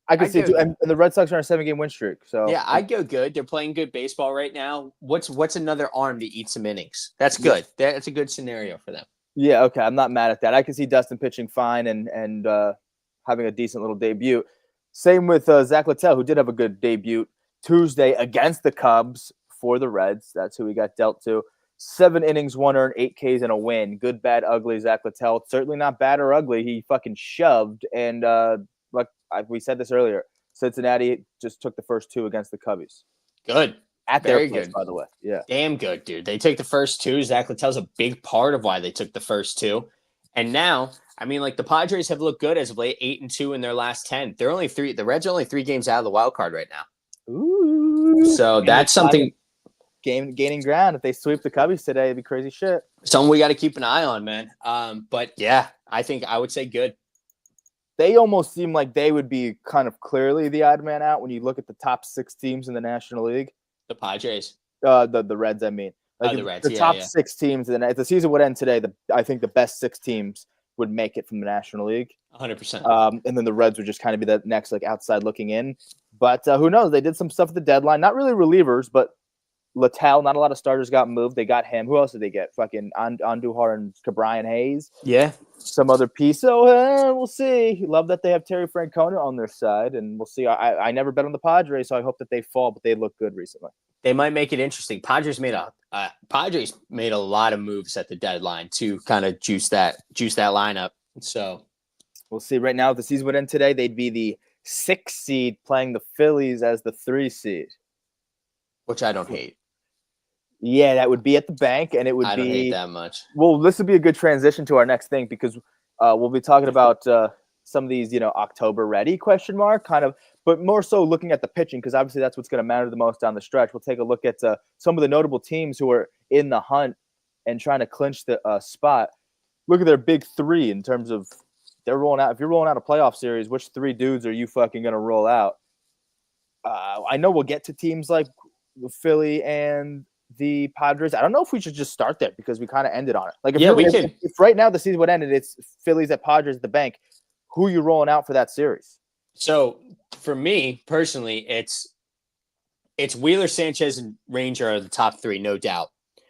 I could see too, and the Red Sox are on a 7-game win streak. So yeah, I'd go good. They're playing good baseball right now. What's another arm to eat some innings? That's good. Yeah. That's a good scenario for them. Yeah, okay. I'm not mad at that. I can see Dustin pitching fine and having a decent little debut. Same with Zach Littell, who did have a good debut Tuesday against the Cubs for the Reds. That's who he got dealt to. 7 innings, 1 earned, 8 Ks, and a win. Good, bad, ugly. Zach Littell, certainly not bad or ugly. He fucking shoved. And like we said this earlier, Cincinnati just took the first 2 against the Cubbies. Good. At their place, by the way. Yeah. Damn good, dude. They took the first 2. Zach Littell's a big part of why they took the first 2. And now, I mean, like the Padres have looked good as of late, 8-2 in their last 10. They're only 3. The Reds are only 3 games out of the wild card right now. Ooh. So that's something. Gaining ground. If they sweep the Cubbies today, it'd be crazy shit. Something we got to keep an eye on, man. But yeah, I would say good. They almost seem like they would be kind of clearly the odd man out when you look at the top 6 teams in the National League. The Padres. The Reds, I mean. Like the Reds, the top 6 teams, and if the season would end today, I think the best 6 teams would make it from the National League. 100%. And then the Reds would just kind of be the next like outside looking in. But who knows? They did some stuff at the deadline. Not really relievers, but Littell, not a lot of starters got moved. They got him. Who else did they get? Fucking Andujar and Cabrian Hayes. Yeah. Some other piece. So we'll see. Love that they have Terry Francona on their side, and we'll see. I never bet on the Padres, so I hope that they fall, but they look good recently. They might make it interesting. Padres made a lot of moves at the deadline to kind of juice that lineup. So we'll see. Right now, if the season would end today, they'd be the 6 seed playing the Phillies as the 3 seed. which I don't hate. Yeah, that would be at the bank, and it would I be don't hate that much. Well, this would be a good transition to our next thing because we'll be talking about some of these, October ready question mark kind of, but more so looking at the pitching because obviously that's what's going to matter the most down the stretch. We'll take a look at some of the notable teams who are in the hunt and trying to clinch the spot. Look at their big 3 in terms of they're rolling out. If you're rolling out a playoff series, which 3 dudes are you fucking going to roll out? I know we'll get to teams like Philly and the Padres. I don't know if we should just start there because we kind of ended on it. Like, if right now the season would end and it's Phillies at Padres at the bank, who are you rolling out for that series? So for me personally, it's Wheeler, Sanchez, and Ranger are the top 3, no doubt.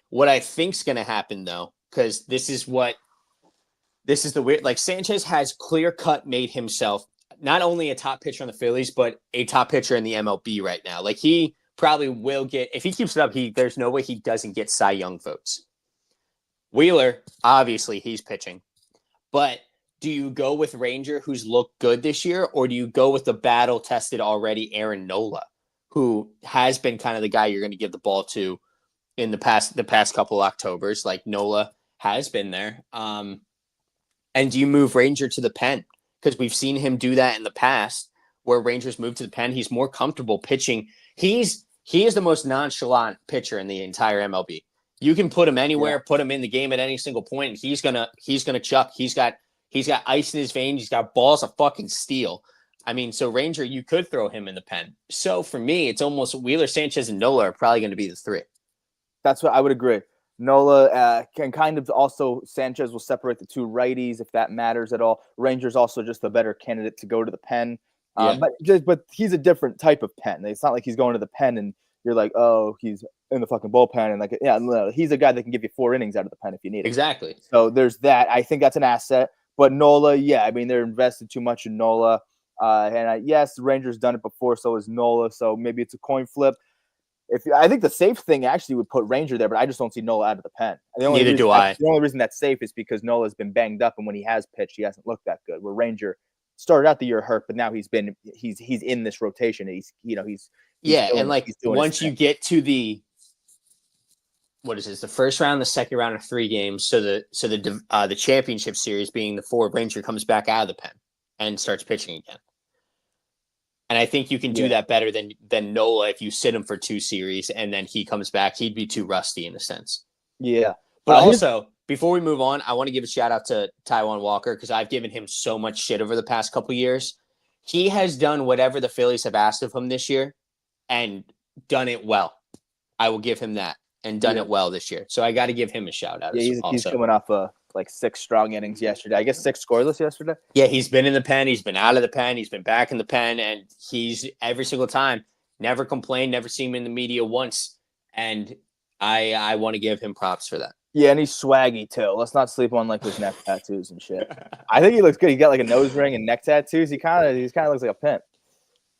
What I think's going to happen though, because this is the weird. Like Sanchez has clear cut made himself not only a top pitcher on the Phillies, but a top pitcher in the MLB right now. Like he probably will get, if he keeps it up, there's no way he doesn't get Cy Young votes. Wheeler, obviously he's pitching, but do you go with Ranger, who's looked good this year, or do you go with the battle tested already Aaron Nola, who has been kind of the guy you're going to give the ball to in the past couple Octobers? Like Nola has been there. And do you move Ranger to the pen? Because we've seen him do that in the past where Rangers move to the pen. He's more comfortable pitching. He is the most nonchalant pitcher in the entire MLB. You can put him anywhere, put him in the game at any single point, and he's gonna chuck. He's got ice in his veins. He's got balls of fucking steel. I mean, so Ranger, you could throw him in the pen. So for me, it's almost Wheeler, Sanchez, and Nola are probably going to be the 3. That's what I would agree. Nola can kind of also Sanchez will separate the 2 righties if that matters at all. Ranger's also just a better candidate to go to the pen. But he's a different type of pen. It's not like he's going to the pen and you're like, oh, he's in the fucking bullpen and like, yeah, no, he's a guy that can give you 4 innings out of the pen if you need it. Exactly. So there's that. I think that's an asset. But Nola, yeah, I mean they're invested too much in Nola. Yes, the Rangers done it before, so is Nola. So maybe it's a coin flip. I think the safe thing actually would put Ranger there, but I just don't see Nola out of the pen. Neither do I. The only reason that's safe is because Nola's been banged up, and when he has pitched, he hasn't looked that good. Where Ranger started out the year hurt, but now he's in this rotation. He's and like once you get to the the first round, the second round of 3 games. So the championship series being the 4, Ranger comes back out of the pen and starts pitching again. And I think you can do that better than Nola if you sit him for 2 series and then he comes back. He'd be too rusty in a sense. Yeah. But also, before we move on, I want to give a shout out to Taijuan Walker because I've given him so much shit over the past couple years. He has done whatever the Phillies have asked of him this year and done it well. I will give him that and done it well this year. So I got to give him a shout out. Yeah, he's coming off like 6 strong innings yesterday. I guess 6 scoreless yesterday. Yeah, he's been in the pen. He's been out of the pen. He's been back in the pen. And he's every single time, never complained, never seen him in the media once. And I want to give him props for that. Yeah, and he's swaggy too. Let's not sleep on like his neck tattoos and shit. I think he looks good. He got like a nose ring and neck tattoos. He kind of looks like a pimp.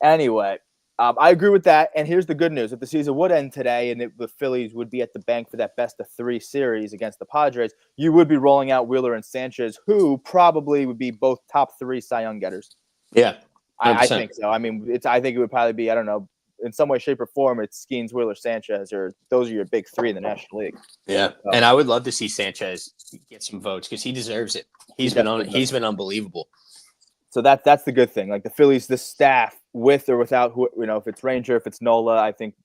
Anyway, I agree with that. And here's the good news: if the season would end today and the Phillies would be at the bank for that best of 3 series against the Padres, you would be rolling out Wheeler and Sanchez, who probably would be both top 3 Cy Young getters. Yeah, I think so. I mean, I think it would probably be, I don't know, in some way, shape, or form, it's Skeens, Wheeler, Sanchez, or those are your big 3 in the National League. Yeah, and I would love to see Sanchez get some votes because he deserves it. He's been unbelievable. So that's the good thing. Like the Phillies, the staff, with or without, if it's Ranger, if it's Nola, I think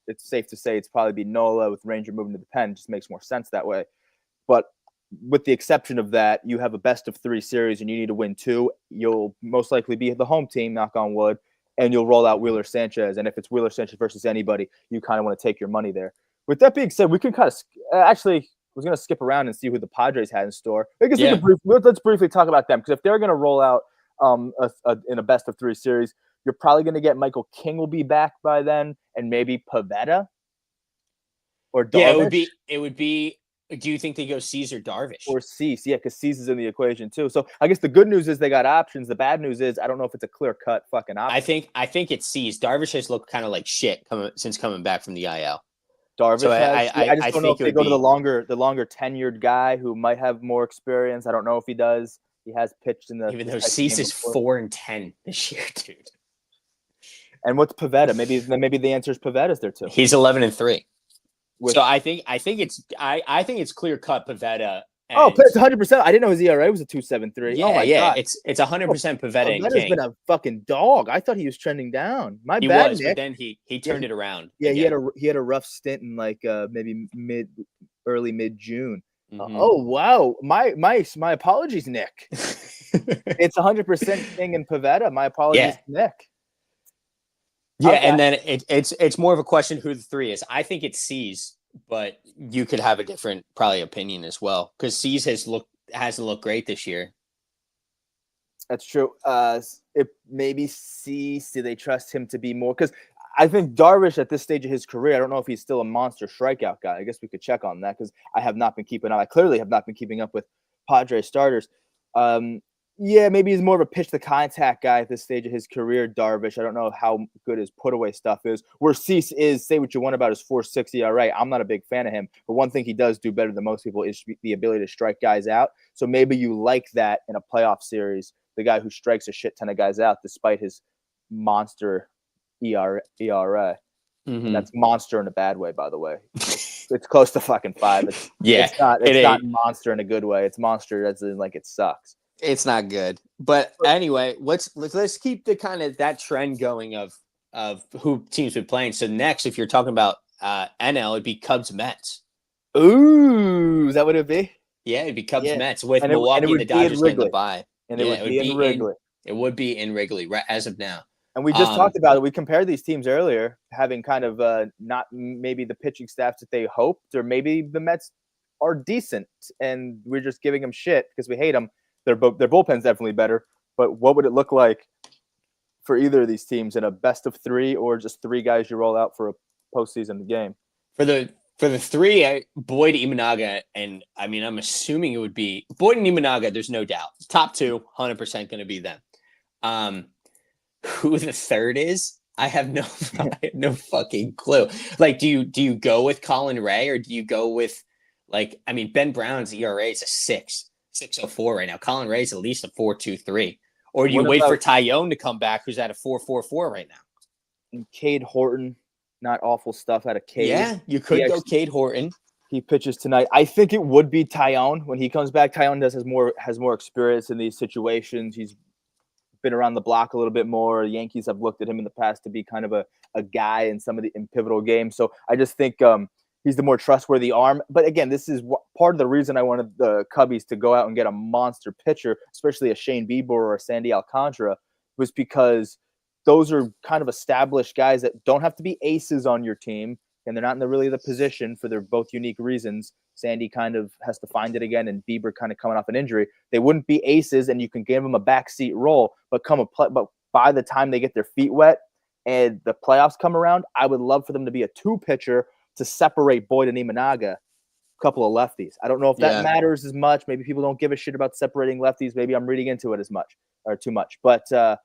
it's safe to say it's probably be Nola with Ranger moving to the pen. It just makes more sense that way. But with the exception of that, you have a best of 3 series and you need to win 2. You'll most likely be the home team, knock on wood, and you'll roll out Wheeler Sanchez. And if it's Wheeler Sanchez versus anybody, you kind of want to take your money there. With that being said, we can kind of actually – was going to skip around and see who the Padres had in store. I guess let's briefly talk about them because if they're going to roll out in a best of 3 series, you're probably going to get Michael King will be back by then, and maybe Pavetta or Darvish. Yeah, it would be. Do you think they go Cease or Darvish or Cease? Yeah, because Cease is in the equation too. So I guess the good news is they got options. The bad news is I don't know if it's a clear cut fucking option. I think it's Cease. Darvish has looked kind of like shit since coming back from the IL. Darvish. So I just don't know if they go to the longer tenured guy who might have more experience. I don't know if he does. He has pitched in the Even though the second Cease game is before. 4-10 this year, dude. And what's Pivetta? Maybe the answer is Pavetta's there too. He's 11-3. With, So I think it's clear cut Pivetta. oh, And it's 100%. I didn't know his ERA was a 2.73. Oh my god, it's 100% Pivetta and Pavetta's King. been a fucking dog. I thought he was trending down. My He bad, was, Nick. but then he turned it around. Yeah, again. he had a rough stint in like maybe early mid June. Mm-hmm. Oh wow, my apologies, Nick. It's 100% King and Pivetta. My apologies, Nick. Yeah, Okay. and then it's more of a question who the three is. I think it's C's, but you could have a different probably opinion as well because C's hasn't looked great this year. That's true. It maybe Cease. Do they trust him to be more? Because I think Darvish at this stage of his career, I don't know if he's still a monster strikeout guy. I guess we could check on that because I have not been keeping up. I clearly have not been keeping up with Padres starters. Yeah, maybe he's more of a pitch to contact guy at this stage of his career, Darvish. I don't know how good his put away stuff is. Where Cease is, say what you want about his 4.6 ERA. I'm not a big fan of him, but one thing he does do better than most people is the ability to strike guys out. So maybe you like that in a playoff series, the guy who strikes a shit ton of guys out despite his monster ERA. Mm-hmm. And that's monster in a bad way, by the way. It's close to fucking 5. It's not monster in a good way. It's monster as in like it sucks. It's not good. But anyway, let's keep the kind of that trend going of who teams been playing. So next, if you're talking about NL, it'd be Cubs Mets. Ooh, is that what it'd be? Yeah, it'd be Cubs Mets with Milwaukee and the Dodgers getting the bye. And it would be in Wrigley. It would be in Wrigley right as of now. And we just talked about it. We compared these teams earlier, having kind of not maybe the pitching staffs that they hoped, or maybe the Mets are decent, and we're just giving them shit because we hate them. Their bullpen's definitely better, but what would it look like for either of these teams in a best of 3 or just 3 guys you roll out for a postseason game? For the 3, Boyd, Imanaga, and I mean, I'm assuming it would be Boyd and Imanaga. There's no doubt. Top 2, 100% going to be them. Who the third is? I have no fucking clue. Like, do you go with Colin Ray or do you go with Ben Brown's ERA is a 6.04 right now. Colin Ray's at least a 4.23. Or do you wait for Tyone to come back, who's at a 4.44 right now? And Cade Horton, not awful stuff out of Cade. Yeah, you could go Cade Horton. He pitches tonight. I think it would be Tyone when he comes back. Tyone has more experience in these situations. He's been around the block a little bit more. The Yankees have looked at him in the past to be kind of a guy in some of the pivotal games. So I just think he's the more trustworthy arm. But again, this is part of the reason I wanted the Cubbies to go out and get a monster pitcher, especially a Shane Bieber or a Sandy Alcantara, was because those are kind of established guys that don't have to be aces on your team, and they're not in really the position for their both unique reasons. Sandy kind of has to find it again, and Bieber kind of coming off an injury. They wouldn't be aces, and you can give them a backseat role, but by the time they get their feet wet and the playoffs come around, I would love for them to be a 2 pitcher to separate Boyd and Imanaga, a couple of lefties. I don't know if that matters as much. Maybe people don't give a shit about separating lefties. Maybe I'm reading into it as much or too much. But to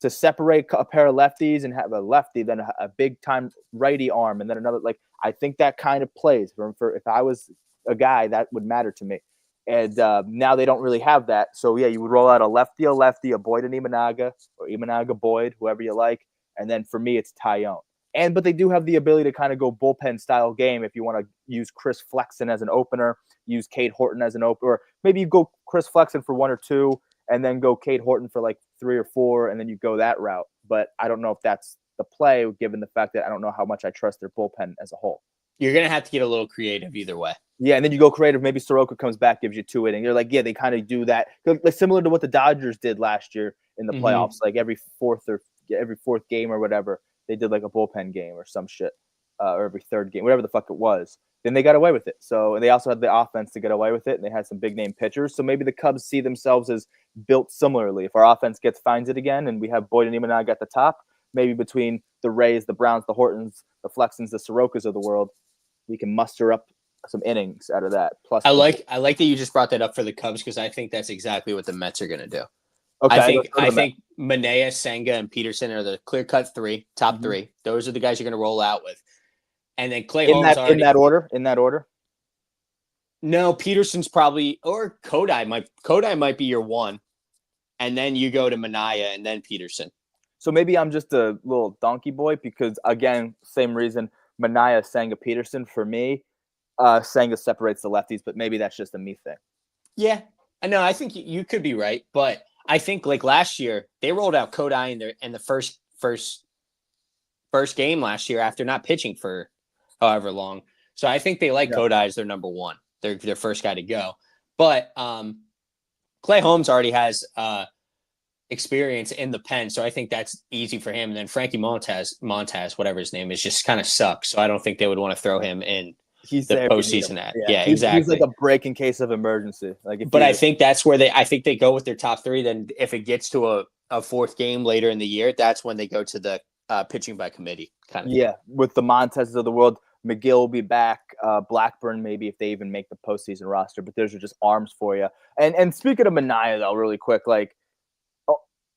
separate a pair of lefties and have a lefty, then a big time righty arm, and then another, I think that kind of plays for if I was a guy, that would matter to me. And now they don't really have that. So yeah, you would roll out a lefty, a Boyd and Imanaga, or Imanaga Boyd, whoever you like. And then for me, it's Tyone. But they do have the ability to kind of go bullpen style game if you want to use Chris Flexen as an opener, use Cade Horton as an opener, or maybe you go Chris Flexen for 1 or 2, and then go Cade Horton for 3 or 4, and then you go that route. But I don't know if that's the play, given the fact that I don't know how much I trust their bullpen as a whole. You're going to have to get a little creative either way. Yeah, and then you go creative. Maybe Soroka comes back, gives you 2 innings. You're like, yeah, they kind of do that. Similar to what the Dodgers did last year in the playoffs, every fourth game or whatever, they did a bullpen game or some shit, or every third game, whatever the fuck it was. Then they got away with it. So, and they also had the offense to get away with it, and they had some big name pitchers. So maybe the Cubs see themselves as built similarly. If our offense finds it again, and we have Boyd and Imanaga at the top, maybe between the Rays, the Browns, the Hortons, the Flexens, the Sorokas of the world, we can muster up some innings out of that. Plus, I like that you just brought that up for the Cubs because I think that's exactly what the Mets are going to do. Okay, I think Manaea, Senga, and Peterson are the clear-cut 3, top 3. Those are the guys you're going to roll out with. And then Clay Holmes in that order. No, Peterson's probably, or Kodai might be your 1. and then you go to Minaya and then Peterson. So maybe I'm just a little donkey boy because, again, same reason, Minaya, Senga, Peterson. For me, Senga separates the lefties, but maybe that's just a me thing. Yeah, I know. I think you could be right, but I think like last year they rolled out Kodai in the first game last year after not pitching for however long. So I think they like Kodai as their number one. They're their first guy to go. But Clay Holmes already has experience in the pen, so I think that's easy for him. And then Frankie Montaz, whatever his name is, just kind of sucks. So I don't think they would want to throw him in He's the there postseason at. Yeah, he's exactly. like a break in case of emergency. But I think that's where they go with their top three. Then if it gets to a fourth game later in the year, that's when they go to the pitching by committee kind of. Yeah, with the Montezes of the world, McGill will be back. Blackburn maybe if they even make the postseason roster. But those are just arms for you. And speaking of Minaya though, really quick,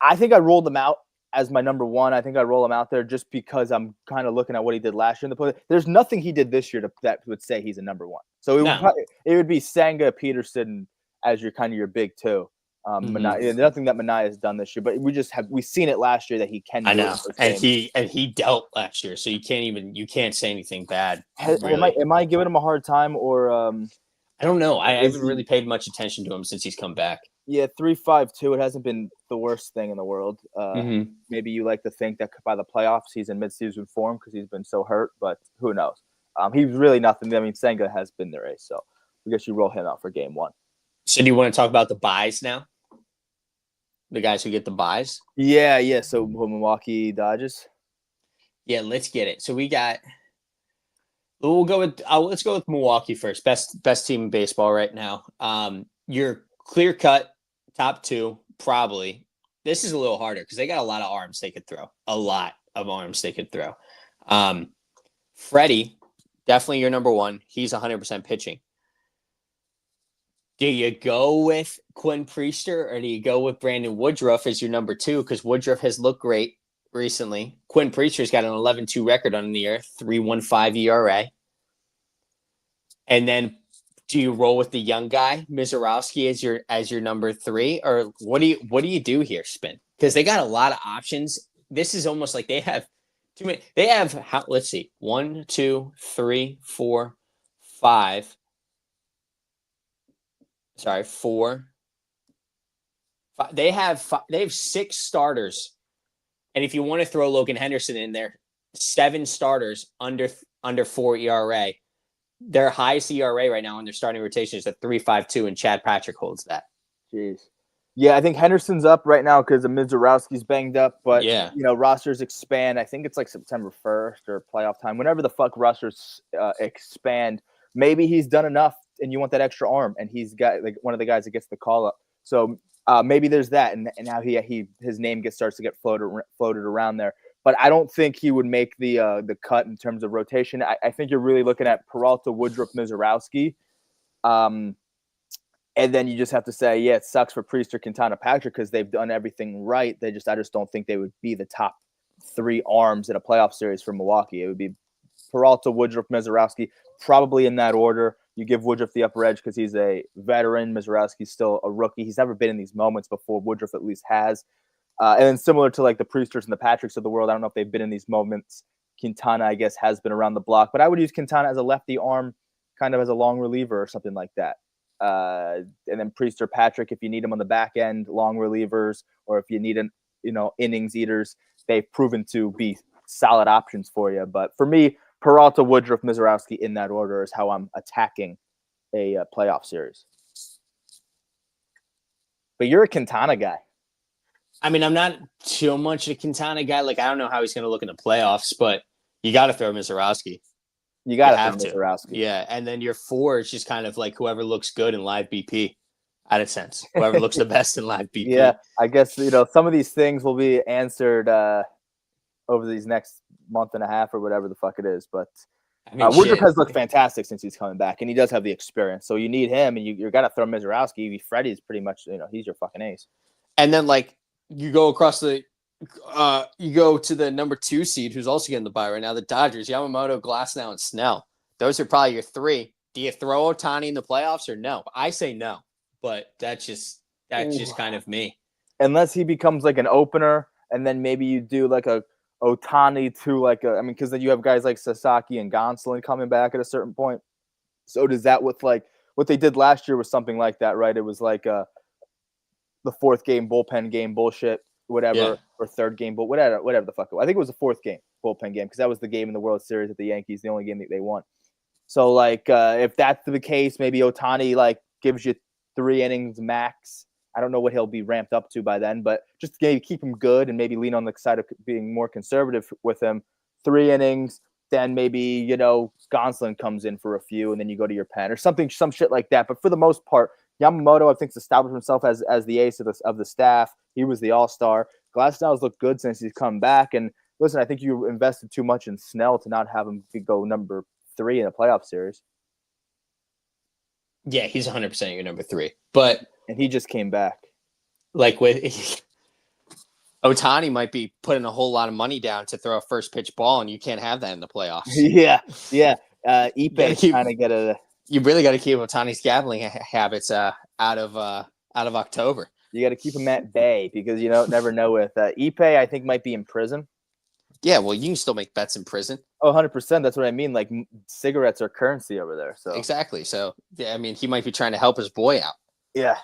I think I rolled him out as my number one. I think I roll him out there just because I'm kind of looking at what he did last year in the play. There's nothing he did this year that would say he's a number one. So it would be Senga, Peterson as your big two. Minaya, nothing that Minaya has done this year, but we've seen it last year that he can. I know, and he dealt last year, so you can't say anything bad. Really. Am I giving him a hard time or? I don't know. I haven't really paid much attention to him since he's come back. Yeah, 3.52. It hasn't been the worst thing in the world. Maybe you like to think that by the playoffs he's in midseason form because he's been so hurt, but who knows? He's really nothing. I mean, Senga has been their ace, so I guess you roll him out for game one. So do you want to talk about the buys now? The guys who get the buys? Yeah. So Milwaukee Dodgers. Yeah, let's get it. So let's go with Milwaukee first. Best team in baseball right now. Your clear cut top two, probably. This is a little harder because they got a lot of arms they could throw. A lot of arms they could throw. Freddie, definitely your number one. He's 100% pitching. Do you go with Quinn Priester or do you go with Brandon Woodruff as your number two? Because Woodruff has looked great recently. Quinn Priester's got an 11-2 record on the year, 3.15 ERA. And then do you roll with the young guy, Mizorowski, as your number three? Or what do you do here, Spin? Because they got a lot of options. This is almost like they have too many. They have, let's see, 1, 2, 3, 4, 5. Sorry, 4. 5. They have 6 starters. And if you want to throw Logan Henderson in there, 7 starters under 4 ERA. Their highest ERA right now on their starting rotation is a 3.52, and Chad Patrick holds that. Jeez. Yeah, I think Henderson's up right now because Mizorowski's banged up, but rosters expand. I think it's like September 1st or playoff time. Whenever the fuck rosters expand, maybe he's done enough and you want that extra arm, and he's got like one of the guys that gets the call up. So maybe there's that, and now his name starts to get floated around there. But I don't think he would make the cut in terms of rotation. I think you're really looking at Peralta, Woodruff, Mizorowski. And then you just have to say, yeah, it sucks for Priester, Quintana, Patrick because they've done everything right. I just don't think they would be the top 3 arms in a playoff series for Milwaukee. It would be Peralta, Woodruff, Mizorowski, probably in that order. You give Woodruff the upper edge because he's a veteran. Mizorowski's still a rookie. He's never been in these moments before. Woodruff at least has. And then similar to like the Priesters and the Patricks of the world, I don't know if they've been in these moments. Quintana, I guess, has been around the block. But I would use Quintana as a lefty arm, kind of as a long reliever or something like that. And then Priester, Patrick, if you need them on the back end, long relievers, or if you need innings eaters, they've proven to be solid options for you. But for me, Peralta, Woodruff, Mizorowski in that order is how I'm attacking a playoff series. But you're a Quintana guy. I mean, I'm not too much a Quintana guy. Like, I don't know how he's going to look in the playoffs, but you got to throw Mizorowski. You got to have Mizorowski. Yeah, and then your 4 is just kind of like whoever looks good in live BP, out of sense. Whoever looks the best in live BP. Yeah, I guess some of these things will be answered over these next month and a half or whatever the fuck it is. But Woodruff has looked fantastic since he's coming back, and he does have the experience. So you need him, and you got to throw Mizorowski. Freddie's pretty much he's your fucking ace. And then you go across you go to the number 2 seed, who's also getting the bye right now, the Dodgers, Yamamoto, Glasnow, and Snell. Those are probably your 3. Do you throw Ohtani in the playoffs or no? I say no, but that's just kind of me. unless he becomes like an opener, and then maybe you do like a Otani to like a, I mean, because then you have guys like Sasaki and Gonsolin coming back at a certain point. So does that with like what they did last year was something like that, right? It was like the fourth game bullpen game bullshit, whatever, Yeah. or third game, but whatever the fuck. I think it was the fourth game bullpen game because that was the game in the World Series at the Yankees, the only game that they won. So like if that's the case, maybe Otani like gives you 3 innings max. I don't know what he'll be ramped up to by then, but just maybe keep him good and maybe lean on the side of being more conservative with him. 3 innings, then maybe, Gonsolin comes in for a few, and then you go to your pen or something, some shit like that. But for the most part, Yamamoto, I think, has established himself as the ace of the staff. He was the all-star. Glasnow's looked good since he's come back. And listen, I think you invested too much in Snell to not have him go number 3 in a playoff series. Yeah, he's 100% your number 3. And he just came back. Like with Otani might be putting a whole lot of money down to throw a first pitch ball, and you can't have that in the playoffs. Yeah. Ipe kind of get a. You really got to keep Otani's gambling habits out of October. You got to keep him at bay because you don't never know with Ipe. I think might be in prison. Yeah, well, you can still make bets in prison. Oh, 100%. That's what I mean. Like cigarettes are currency over there. So exactly. So yeah, I mean, he might be trying to help his boy out. Yeah.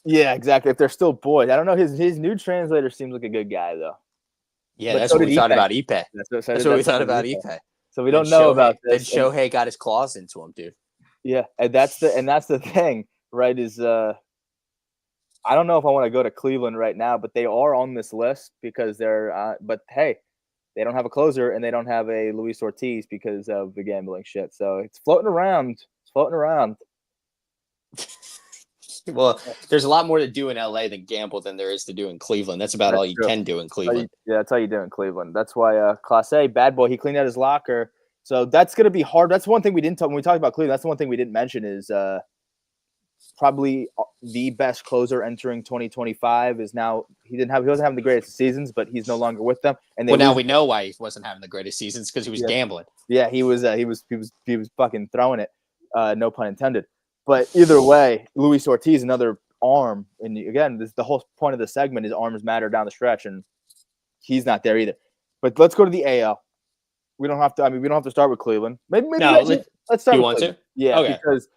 Yeah, exactly. If they're still boys, I don't know. His new translator seems like a good guy though. Yeah, that's what we thought about Ipe. That's what we thought about Ipe. So we don't know about this. Then Shohei got his claws into him, dude. Yeah, and that's the thing, right? Is I don't know if I want to go to Cleveland right now, but they are on this list because they're. But hey, they don't have a closer and they don't have a Luis Ortiz because of the gambling shit. So it's floating around. Well, there's a lot more to do in LA than gamble than there is to do in Cleveland. That's about all you can do in Cleveland. That's all you do in Cleveland. That's why Class A, bad boy, he cleaned out his locker. So that's going to be hard. That's one thing we didn't talk when we talked about Cleveland. That's the one thing we didn't mention is probably the best closer entering 2025 is now he wasn't having the greatest seasons, but he's no longer with them. And now we know why he wasn't having the greatest seasons because he was gambling. Yeah, he was fucking throwing it. No pun intended. But either way, Luis Ortiz, another arm, and again, the whole point of the segment is arms matter down the stretch, and he's not there either. But let's go to the AL. We don't have to. I mean, we don't have to start with Cleveland. Maybe let's start. You with want Cleveland. to? Yeah, okay. Because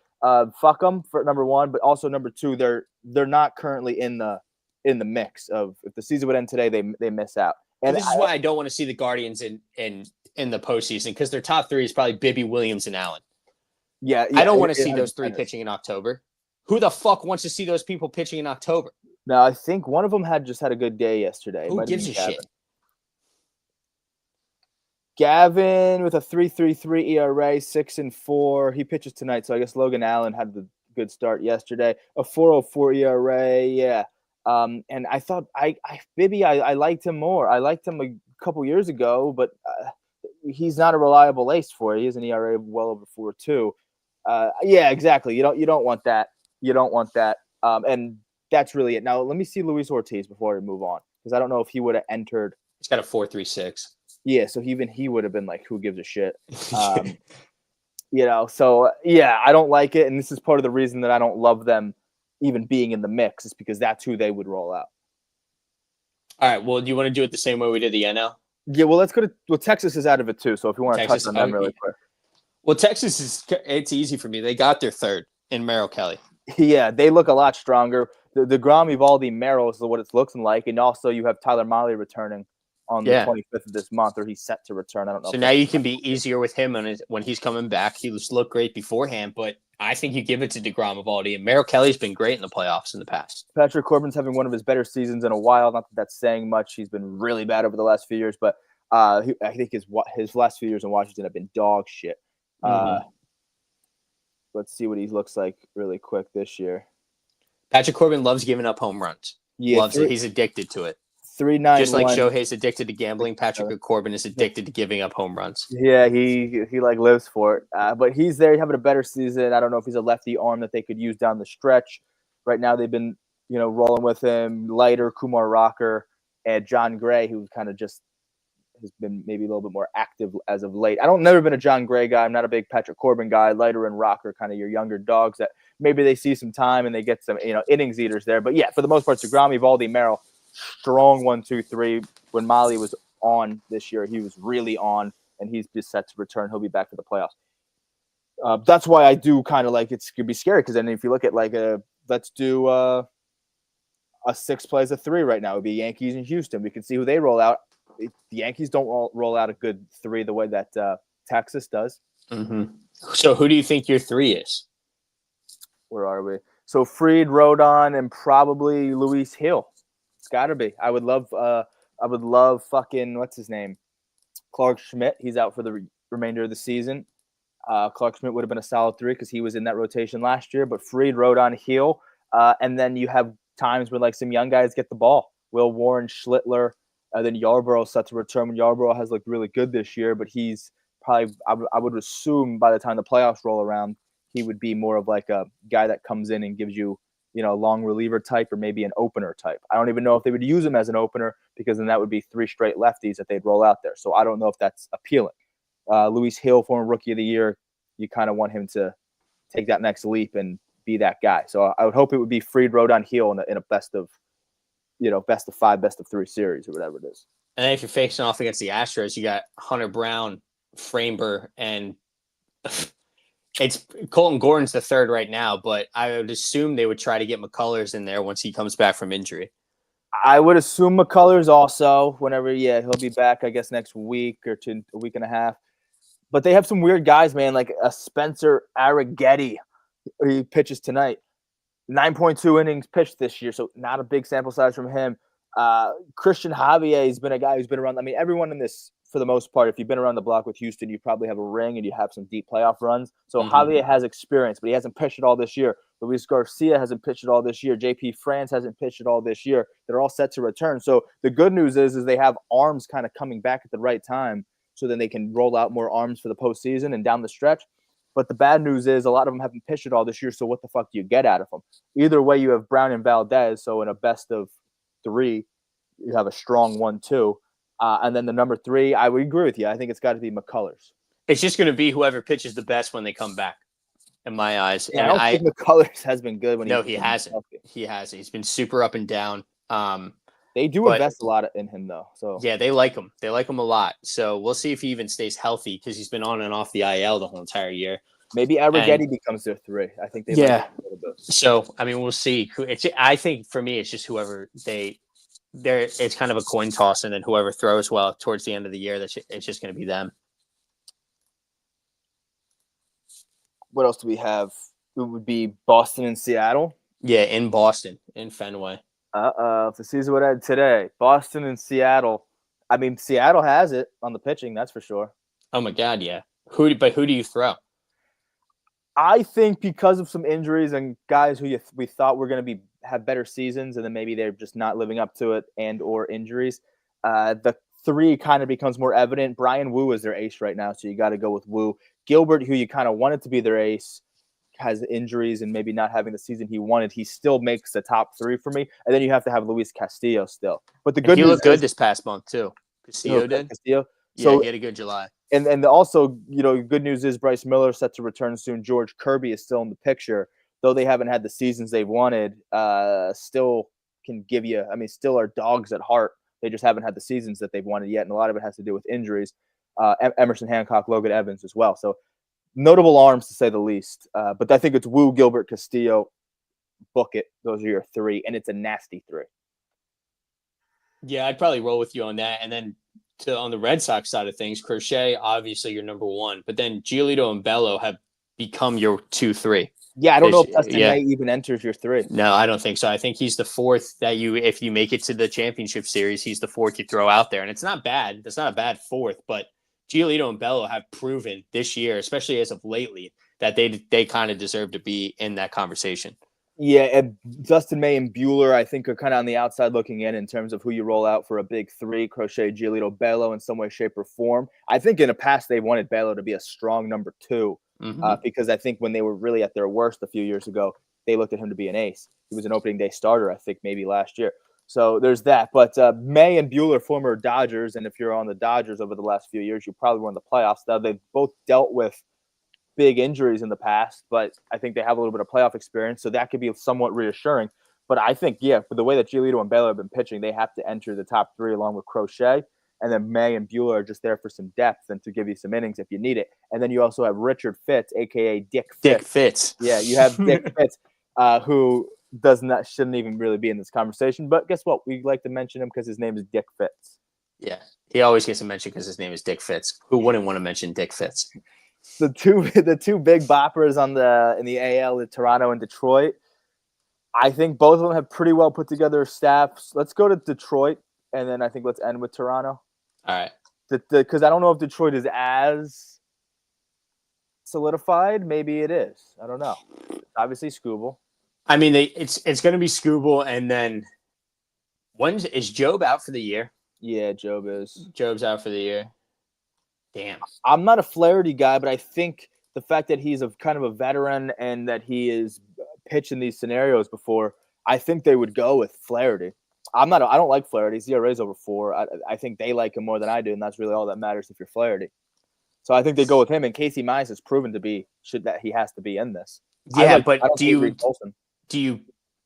fuck them for number 1, but also number 2, they're not currently in the mix of if the season would end today, they miss out. And this is why I don't want to see the Guardians in the postseason because their top 3 is probably Bibby, Williams, and Allen. Yeah, I don't want to see those 3 pitching in October. Who the fuck wants to see those people pitching in October? No, I think one of them had a good day yesterday. Who gives a shit? Gavin with a 3.33 ERA, 6-4. He pitches tonight, so I guess Logan Allen had the good start yesterday. A 4.04 ERA, yeah. And I thought I liked him more. I liked him a couple years ago, but he's not a reliable ace for it. He has an ERA of well over 4.2. Yeah, exactly. You don't want that. And that's really it. Now let me see Luis Ortiz before we move on because I don't know if he would have entered. He's got a 4.36. Yeah, so even he would have been like, who gives a shit? So yeah, I don't like it. And this is part of the reason that I don't love them even being in the mix is because that's who they would roll out. All right. Well, do you want to do it the same way we did the NL? Yeah, well, let's go to Texas is out of it too. So if you want to touch on them really quick. Well, Texas it's easy for me. They got their third in Merrill Kelly. Yeah, they look a lot stronger. The Grom Evaldi Merrill is what it's looking like. And also you have Tyler Mahle returning on the 25th of this month, or he's set to return. I don't know. So now you can be easier with him when he's coming back. He looked great beforehand, but I think you give it to DeGrom Evaldi. And Merrill Kelly's been great in the playoffs in the past. Patrick Corbin's having one of his better seasons in a while. Not that that's saying much. He's been really bad over the last few years, but I think his last few years in Washington have been dog shit. Let's see what he looks like really quick this year. Patrick Corbin loves giving up home runs. Yeah, loves it. He's addicted to it. 3.91. Just like Shohei's addicted to gambling, Patrick Corbin is addicted to giving up home runs. Yeah, he like lives for it. But he's there having a better season. I don't know if he's a lefty arm that they could use down the stretch. Right now they've been, rolling with him. Leiter, Kumar Rocker, and John Gray, who kind of just has been maybe a little bit more active as of late. I don't never been a John Gray guy. I'm not a big Patrick Corbin guy. Leiter and Rocker, kind of your younger dogs that maybe they see some time and they get some innings eaters there. But yeah, for the most part, Degrassi, Valdi, Merrill, strong 1, 2, 3. When Molly was on this year, he was really on, and he's just set to return. He'll be back for the playoffs. That's why I do kind of like it's gonna be scary because then if you look at like let's do a 6 plays a 3 right now. It would be Yankees and Houston. We can see who they roll out. The Yankees don't roll out a good 3 the way that Texas does. Mm-hmm. So who do you think your 3 is? Where are we? So Fried, Rodon, and probably Luis Hill. It's got to be. I would love fucking what's his name, Clark Schmidt. He's out for the remainder of the season. Clark Schmidt would have been a solid 3 because he was in that rotation last year. But Fried, Rodon, Hill, and then you have times where like some young guys get the ball. Will Warren, Schlittler, then Yarbrough set to return. When Yarbrough has looked really good this year, but he's probably I would assume by the time the playoffs roll around, he would be more of like a guy that comes in and gives you a long reliever type or maybe an opener type. I don't even know if they would use him as an opener because then that would be 3 straight lefties that they'd roll out there. So I don't know if that's appealing. Luis Hill, former Rookie of the Year, you kind of want him to take that next leap and be that guy. So I would hope it would be Fried, Rodon, Hill in a best of 5, best of 3 series or whatever it is. And then if you're facing off against the Astros, you got Hunter Brown, Framber, and it's Colton Gordon's the 3rd right now, but I would assume they would try to get McCullers in there once he comes back from injury. I would assume McCullers also whenever, he'll be back, I guess, next week or a week and a half. But they have some weird guys, man, like a Spencer Arrighetti. He pitches tonight. 9.2 innings pitched this year, so not a big sample size from him. Christian Javier has been a guy who's been around. I mean, everyone in this, for the most part, if you've been around the block with Houston, you probably have a ring and you have some deep playoff runs. So Javier has experience, but he hasn't pitched at all this year. Luis Garcia hasn't pitched at all this year. JP France hasn't pitched at all this year. They're all set to return. So the good news is they have arms kind of coming back at the right time, so then they can roll out more arms for the postseason and down the stretch. But the bad news is a lot of them haven't pitched at all this year, so what the fuck do you get out of them? Either way, you have Brown and Valdez, so in a best of 3, you have a strong 1-2. And then the number 3, I would agree with you. I think it's got to be McCullers. It's just going to be whoever pitches the best when they come back, in my eyes. Yeah, and I don't think McCullers has been good when he hasn't. He hasn't. He's been super up and down. They do invest a lot in him, though. So yeah, they like him. They like him a lot. So we'll see if he even stays healthy because he's been on and off the IL the whole entire year. Maybe Arrighetti becomes their 3. I think they like him a little bit. So I mean, we'll see. I think for me, it's just whoever it's kind of a coin toss, and then whoever throws well towards the end of the year, it's just going to be them. What else do we have? It would be Boston and Seattle. Yeah, in Boston, in Fenway. If the season would end today, Boston and Seattle. I mean, Seattle has it on the pitching, that's for sure. Oh my God, yeah. Who do you throw? I think because of some injuries and guys who we thought were going to have better seasons, and then maybe they're just not living up to it and/or injuries. The 3 kind of becomes more evident. Brian Wu is their ace right now, so you got to go with Wu. Gilbert, who you kind of wanted to be their ace, has injuries and maybe not having the season he wanted. He still makes the top 3 for me, and then you have to have Luis Castillo still. But the good news looked good this past month too. Castillo did. Castillo. So, yeah, he had a good July. And also, good news is Bryce Miller set to return soon. George Kirby is still in the picture, though they haven't had the seasons they've wanted. Still can give you. I mean, still are dogs at heart. They just haven't had the seasons that they've wanted yet, and a lot of it has to do with injuries. Emerson Hancock, Logan Evans as well. So notable arms to say the least. But I think it's Wu, Gilbert, Castillo. Book it. Those are your 3, and it's a nasty 3. Yeah, I'd probably roll with you on that, and then. On the Red Sox side of things, Crochet, obviously your number 1, but then Giolito and Bello have become your 2-3. Yeah, I don't know if Dustin May even enters your 3. No, I don't think so. I think he's the 4th that if you make it to the championship series, he's the 4th you throw out there. And it's not bad. That's not a bad 4th, but Giolito and Bello have proven this year, especially as of lately, that they kind of deserve to be in that conversation. Yeah, and Dustin May and Buehler, I think, are kind of on the outside looking in terms of who you roll out for a big 3, Crochet, Giolito, Bello in some way, shape, or form. I think in the past they wanted Bello to be a strong number 2 because I think when they were really at their worst a few years ago, they looked at him to be an ace. He was an opening day starter, I think, maybe last year. So there's that. But May and Buehler, former Dodgers, and if you're on the Dodgers over the last few years, you probably were in the playoffs. Now they've both dealt with big injuries in the past, but I think they have a little bit of playoff experience, so that could be somewhat reassuring. But I think, for the way that Giolito and Baylor have been pitching, they have to enter the top three along with Crochet. And then May and Buehler are just there for some depth and to give you some innings if you need it. And then you also have Richard Fitz, a.k.a. Dick Fitz. Dick Fitz. Yeah, you have Dick Fitz, who shouldn't even really be in this conversation. But guess what? We like to mention him because his name is Dick Fitz. Yeah, he always gets a mention because his name is Dick Fitz. Who wouldn't want to mention Dick Fitz? The two big boppers in the AL, the Toronto and Detroit. I think both of them have pretty well put together staffs. Let's go to Detroit, and then I think let's end with Toronto. All right. Because I don't know if Detroit is as solidified. Maybe it is. I don't know. Obviously, Skubal. I mean, it's going to be Skubal, and then is Job out for the year? Yeah, Job is. Job's out for the year. Damn. I'm not a Flaherty guy, but I think the fact that he's kind of a veteran and that he is pitched in these scenarios before, I think they would go with Flaherty. I don't like Flaherty. His ERA is over 4. I think they like him more than I do, and that's really all that matters if you're Flaherty. So I think they go with him, and Casey Mize has proven that he has to be in this. Yeah, but do you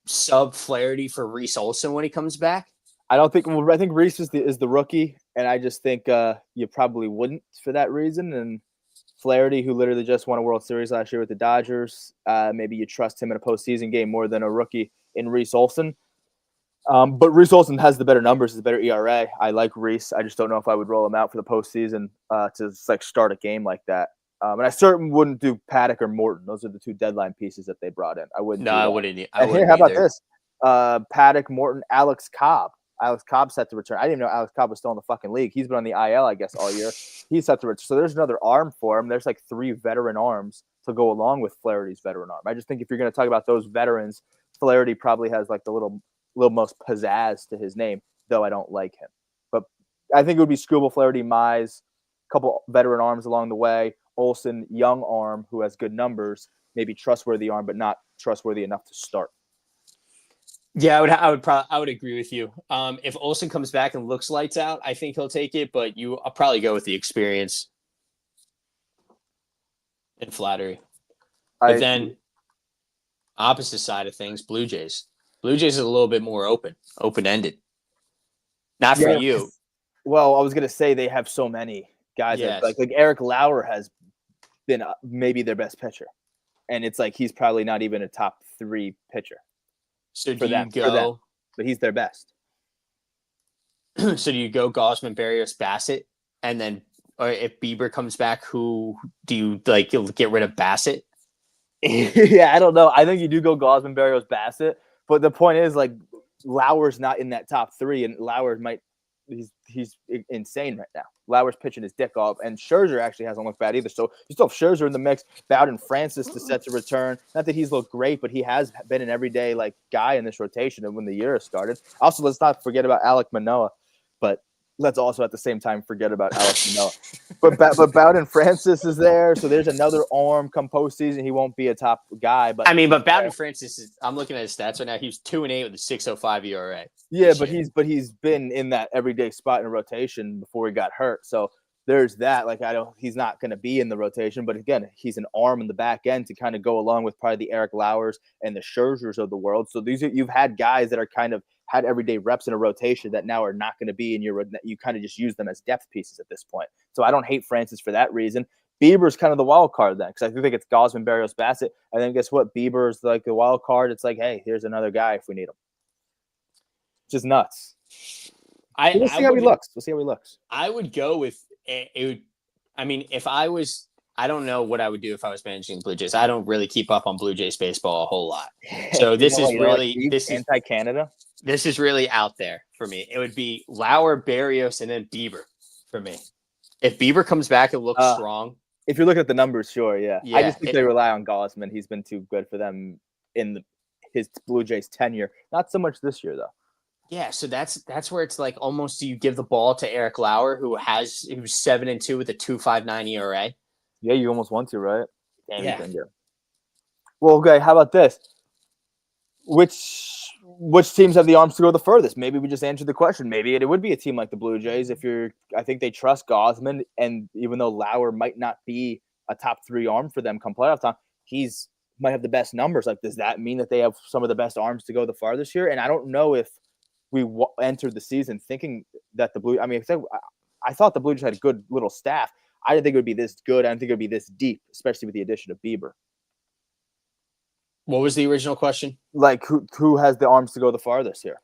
sub Flaherty for Reese Olson when he comes back? I think Reese is the rookie, and I just think you probably wouldn't for that reason. And Flaherty, who literally just won a World Series last year with the Dodgers, maybe you trust him in a postseason game more than a rookie in Reese Olson. But Reese Olson has the better numbers, the better ERA. I like Reese. I just don't know if I would roll him out for the postseason to start a game like that. And I certainly wouldn't do Paddock or Morton. Those are the two deadline pieces that they brought in. I wouldn't. No, I wouldn't. How about this? Paddock, Morton, Alex Cobb. Alex Cobb set to return. I didn't even know Alex Cobb was still in the fucking league. He's been on the IL, I guess, all year. He's set to return. So there's another arm for him. There's like 3 veteran arms to go along with Flaherty's veteran arm. I just think if you're going to talk about those veterans, Flaherty probably has like the little most pizzazz to his name, though I don't like him. But I think it would be Skubal, Flaherty, Mize, a couple veteran arms along the way. Olson, young arm who has good numbers, maybe trustworthy arm, but not trustworthy enough to start. Yeah, I would agree with you. If Olson comes back and looks lights out, I think he'll take it. But I'll probably go with the experience and Flattery. But then, opposite side of things, Blue Jays. Blue Jays is a little bit more open-ended. Not for you. Well, I was gonna say they have so many guys. Yes. Like Eric Lauer has been maybe their best pitcher, and it's like he's probably not even a top 3 pitcher. So do you go? But he's their best. So do you go Gausman, Barrios, Bassett, and then, or if Bieber comes back, who do you like? You'll get rid of Bassett? Yeah, I don't know. I think you do go Gausman, Barrios, Bassett, but the point is like Lauer's not in that top 3, and Lauer he's insane right now. Lauer's pitching his dick off, and Scherzer actually hasn't looked bad either. So you still have Scherzer in the mix. Bowden Francis to set to return. Not that he's looked great, but he has been an everyday guy in this rotation and when the year has started. Also, let's not forget about Alek Manoah, but let's also at the same time forget about Alek Manoah. But Bowden Francis is there, so there's another arm come postseason. He won't be a top guy, but Bowden Francis is. I'm looking at his stats right now. He was 2-8 with a 6.05 ERA. Yeah, but he's been in that everyday spot in a rotation before he got hurt. So there's that. He's not going to be in the rotation, but again, he's an arm in the back end to kind of go along with probably the Eric Lauers and the Scherzers of the world. So you've had guys that are kind of had everyday reps in a rotation that now are not going to be in your. You kind of just use them as depth pieces at this point. So I don't hate Francis for that reason. Bieber's kind of the wild card then, because I think it's Gausman, Barrios, Bassett, and then guess what? Bieber's like the wild card. It's like, hey, here's another guy if we need him. Just nuts. We'll see how he looks. I would go with it. If I was, I don't know what I would do if I was managing Blue Jays. I don't really keep up on Blue Jays baseball a whole lot. So this is anti-Canada. This is really out there for me. It would be Lauer, Barrios, and then Bieber for me. If Bieber comes back and looks strong. If you're looking at the numbers, sure, yeah. I just think they rely on Gausman. He's been too good for them in his Blue Jays tenure. Not so much this year, though. Yeah, so that's where it's like almost do you give the ball to Eric Lauer, who was 7-2 with a 2.59 ERA? Yeah, you almost want to, right? Damn, yeah. Well, okay, how about this? Which which teams have the arms to go the furthest? Maybe we just answered the question. Maybe it would be a team like the Blue Jays. I think they trust Gosman, and even though Lauer might not be a top 3 arm for them come playoff time, he's might have the best numbers. Like, does that mean that they have some of the best arms to go the farthest here? And I don't know if we entered the season thinking that the Blue. I mean, I thought the Blue Jays had a good little staff. I didn't think it would be this good. I didn't think it would be this deep, especially with the addition of Bieber. What was the original question? Like, who has the arms to go the farthest here?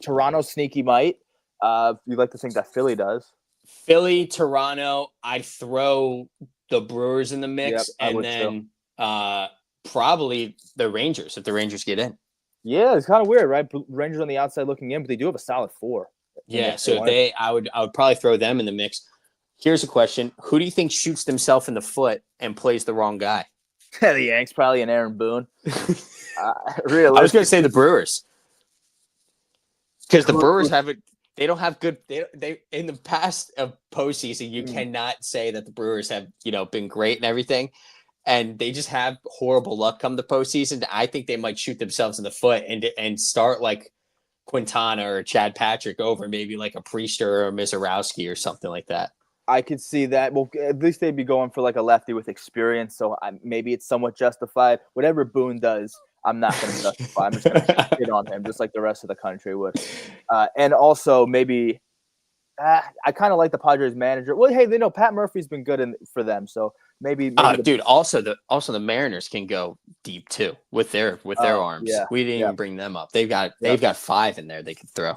Toronto sneaky might. You'd like to think that Philly does. Philly, Toronto. I'd throw the Brewers in the mix, and then probably the Rangers if the Rangers get in. Yeah, it's kind of weird, right? Rangers on the outside looking in, but they do have a solid 4. Yeah, so I would probably throw them in the mix. Here's a question: who do you think shoots themselves in the foot and plays the wrong guy? The Yanks, probably an Aaron Boone. I was going to say the Brewers because the Brewers haven't. They don't have good. They in the past of postseason, you cannot say that the Brewers have been great and everything, and they just have horrible luck come the postseason. I think they might shoot themselves in the foot and start like Quintana or Chad Patrick over maybe like a Priester or a Mizorowski or something like that. I could see that. Well, at least they'd be going for like a lefty with experience, so maybe it's somewhat justified. Whatever Boone does, I'm not going to justify. I'm just going to shit on him, just like the rest of the country would. And also, maybe I kind of like the Padres manager. Well, hey, they know Pat Murphy's been good for them, so maybe dude. Also, the Mariners can go deep too with their arms. Yeah, we didn't even bring them up. They've got 5 in there they could throw.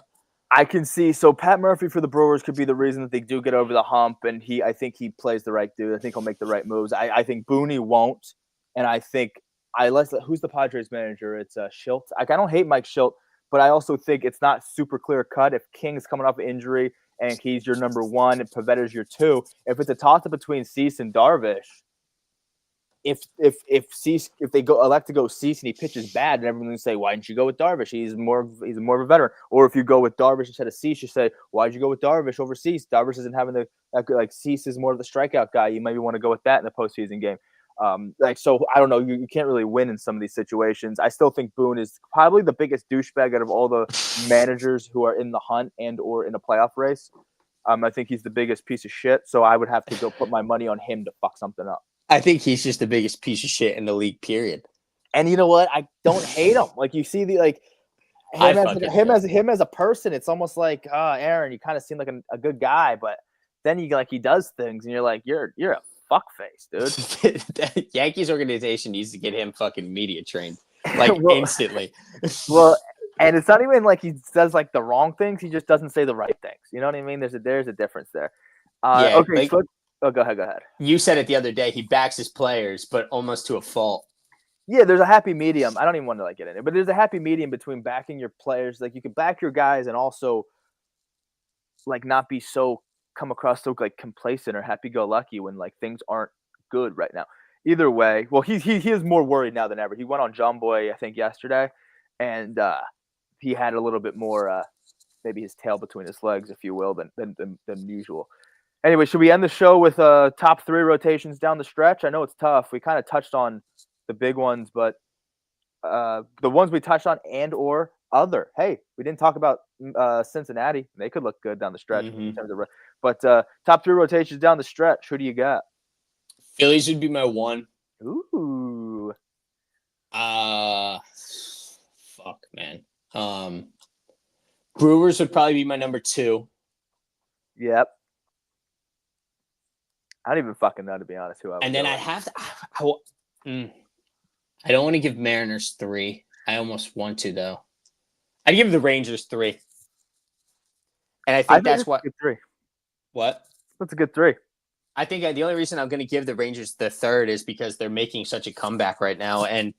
I can see. So Pat Murphy for the Brewers could be the reason that they do get over the hump, and I think he plays the right dude. I think he'll make the right moves. I think Booney won't, and I think who's the Padres manager? It's Schilt. I don't hate Mike Schilt, but I also think it's not super clear cut. If King's coming off an injury and he's your number 1 and Pavetta's your 2, if it's a toss up between Cease and Darvish, if they elect to go Cease and he pitches bad, and everyone's gonna say, why didn't you go with Darvish? He's more of a veteran. Or if you go with Darvish instead of Cease, you say, why'd you go with Darvish over Cease? Darvish isn't having like Cease is more of the strikeout guy. You maybe want to go with that in the postseason game. So I don't know. You can't really win in some of these situations. I still think Boone is probably the biggest douchebag out of all the managers who are in the hunt and or in a playoff race. I think he's the biggest piece of shit. So I would have to go put my money on him to fuck something up. I think he's just the biggest piece of shit in the league, period. And you know what? I don't hate him. Like, you see him as a person, it's almost like, Aaron, you kind of seem like a good guy, but then he does things and you're like, you're a fuckface, dude. The Yankees organization needs to get him fucking media trained, like instantly. Well, and it's not even like he says like the wrong things. He just doesn't say the right things. You know what I mean? There's a difference there. Okay. Go ahead. You said it the other day. He backs his players, but almost to a fault. Yeah, there's a happy medium. I don't even want to get in it, but there's a happy medium between backing your players. Like, you can back your guys and also like not be come across so like complacent or happy-go-lucky when like things aren't good right now. Either way, well, he is more worried now than ever. He went on John Boy, I think, yesterday, and he had a little bit more maybe his tail between his legs, if you will, than usual. Anyway, should we end the show with top 3 rotations down the stretch? I know it's tough. We kind of touched on the big ones, but the ones we touched on and or other. Hey, we didn't talk about Cincinnati. They could look good down the stretch. In terms of, but top 3 rotations down the stretch. Who do you got? Phillies would be my 1. Ooh. Fuck, man. Brewers would probably be my number 2. Yep. I don't even fucking know, to be honest, who I would. And then I have to. I don't want to give Mariners 3. I almost want to, though. I'd give the Rangers 3. And I think that's what. A good 3. What? That's a good 3. I think the only reason I'm going to give the Rangers the 3rd is because they're making such a comeback right now, and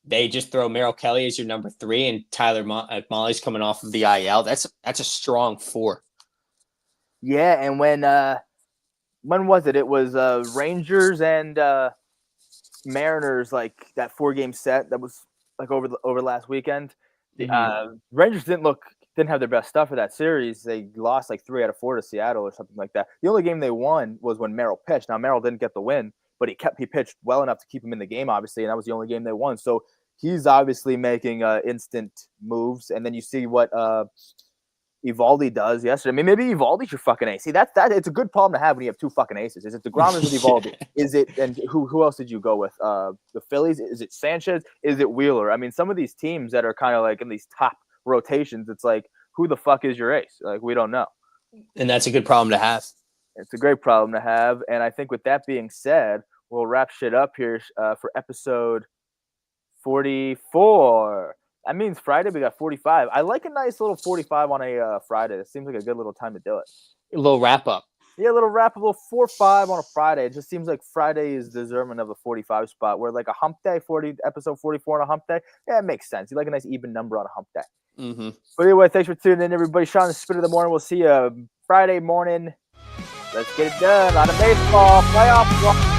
they just throw Merrill Kelly as your number 3, and Tyler Molly's coming off of the IL. That's a strong 4. Yeah, and when was it? It was Rangers and Mariners, like that 4-game set that was like over last weekend. Rangers didn't have their best stuff for that series. They lost like 3 out of 4 to Seattle or something like that. The only game they won was when Merrill pitched. Now, Merrill didn't get the win, but he pitched well enough to keep him in the game, obviously, and that was the only game they won. So he's obviously making instant moves. And then you see what Evaldi does yesterday. I mean, maybe Evaldi's your fucking ace. See, that it's a good problem to have when you have two fucking aces. Is it DeGrom? Is it Evaldi? Is it, and who else did you go with? The Phillies? Is it Sanchez? Is it Wheeler? I mean, some of these teams that are kind of like in these top rotations, it's like, who the fuck is your ace? Like, we don't know. And that's a good problem to have. It's a great problem to have. And I think with that being said, we'll wrap shit up here for episode 44. That means Friday we got 45. I like a nice little 45 on a Friday. It seems like a good little time to do it. A little wrap up. Yeah, a little wrap, a little 4-5 on a Friday. It just seems like Friday is deserving of a 45 spot. Where like a hump day, episode 44 on a hump day. Yeah, it makes sense. You like a nice even number on a hump day. Mm-hmm. But anyway, thanks for tuning in, everybody. Sean, the Spit of the Morning. We'll see you Friday morning. Let's get it done. A lot of baseball playoffs.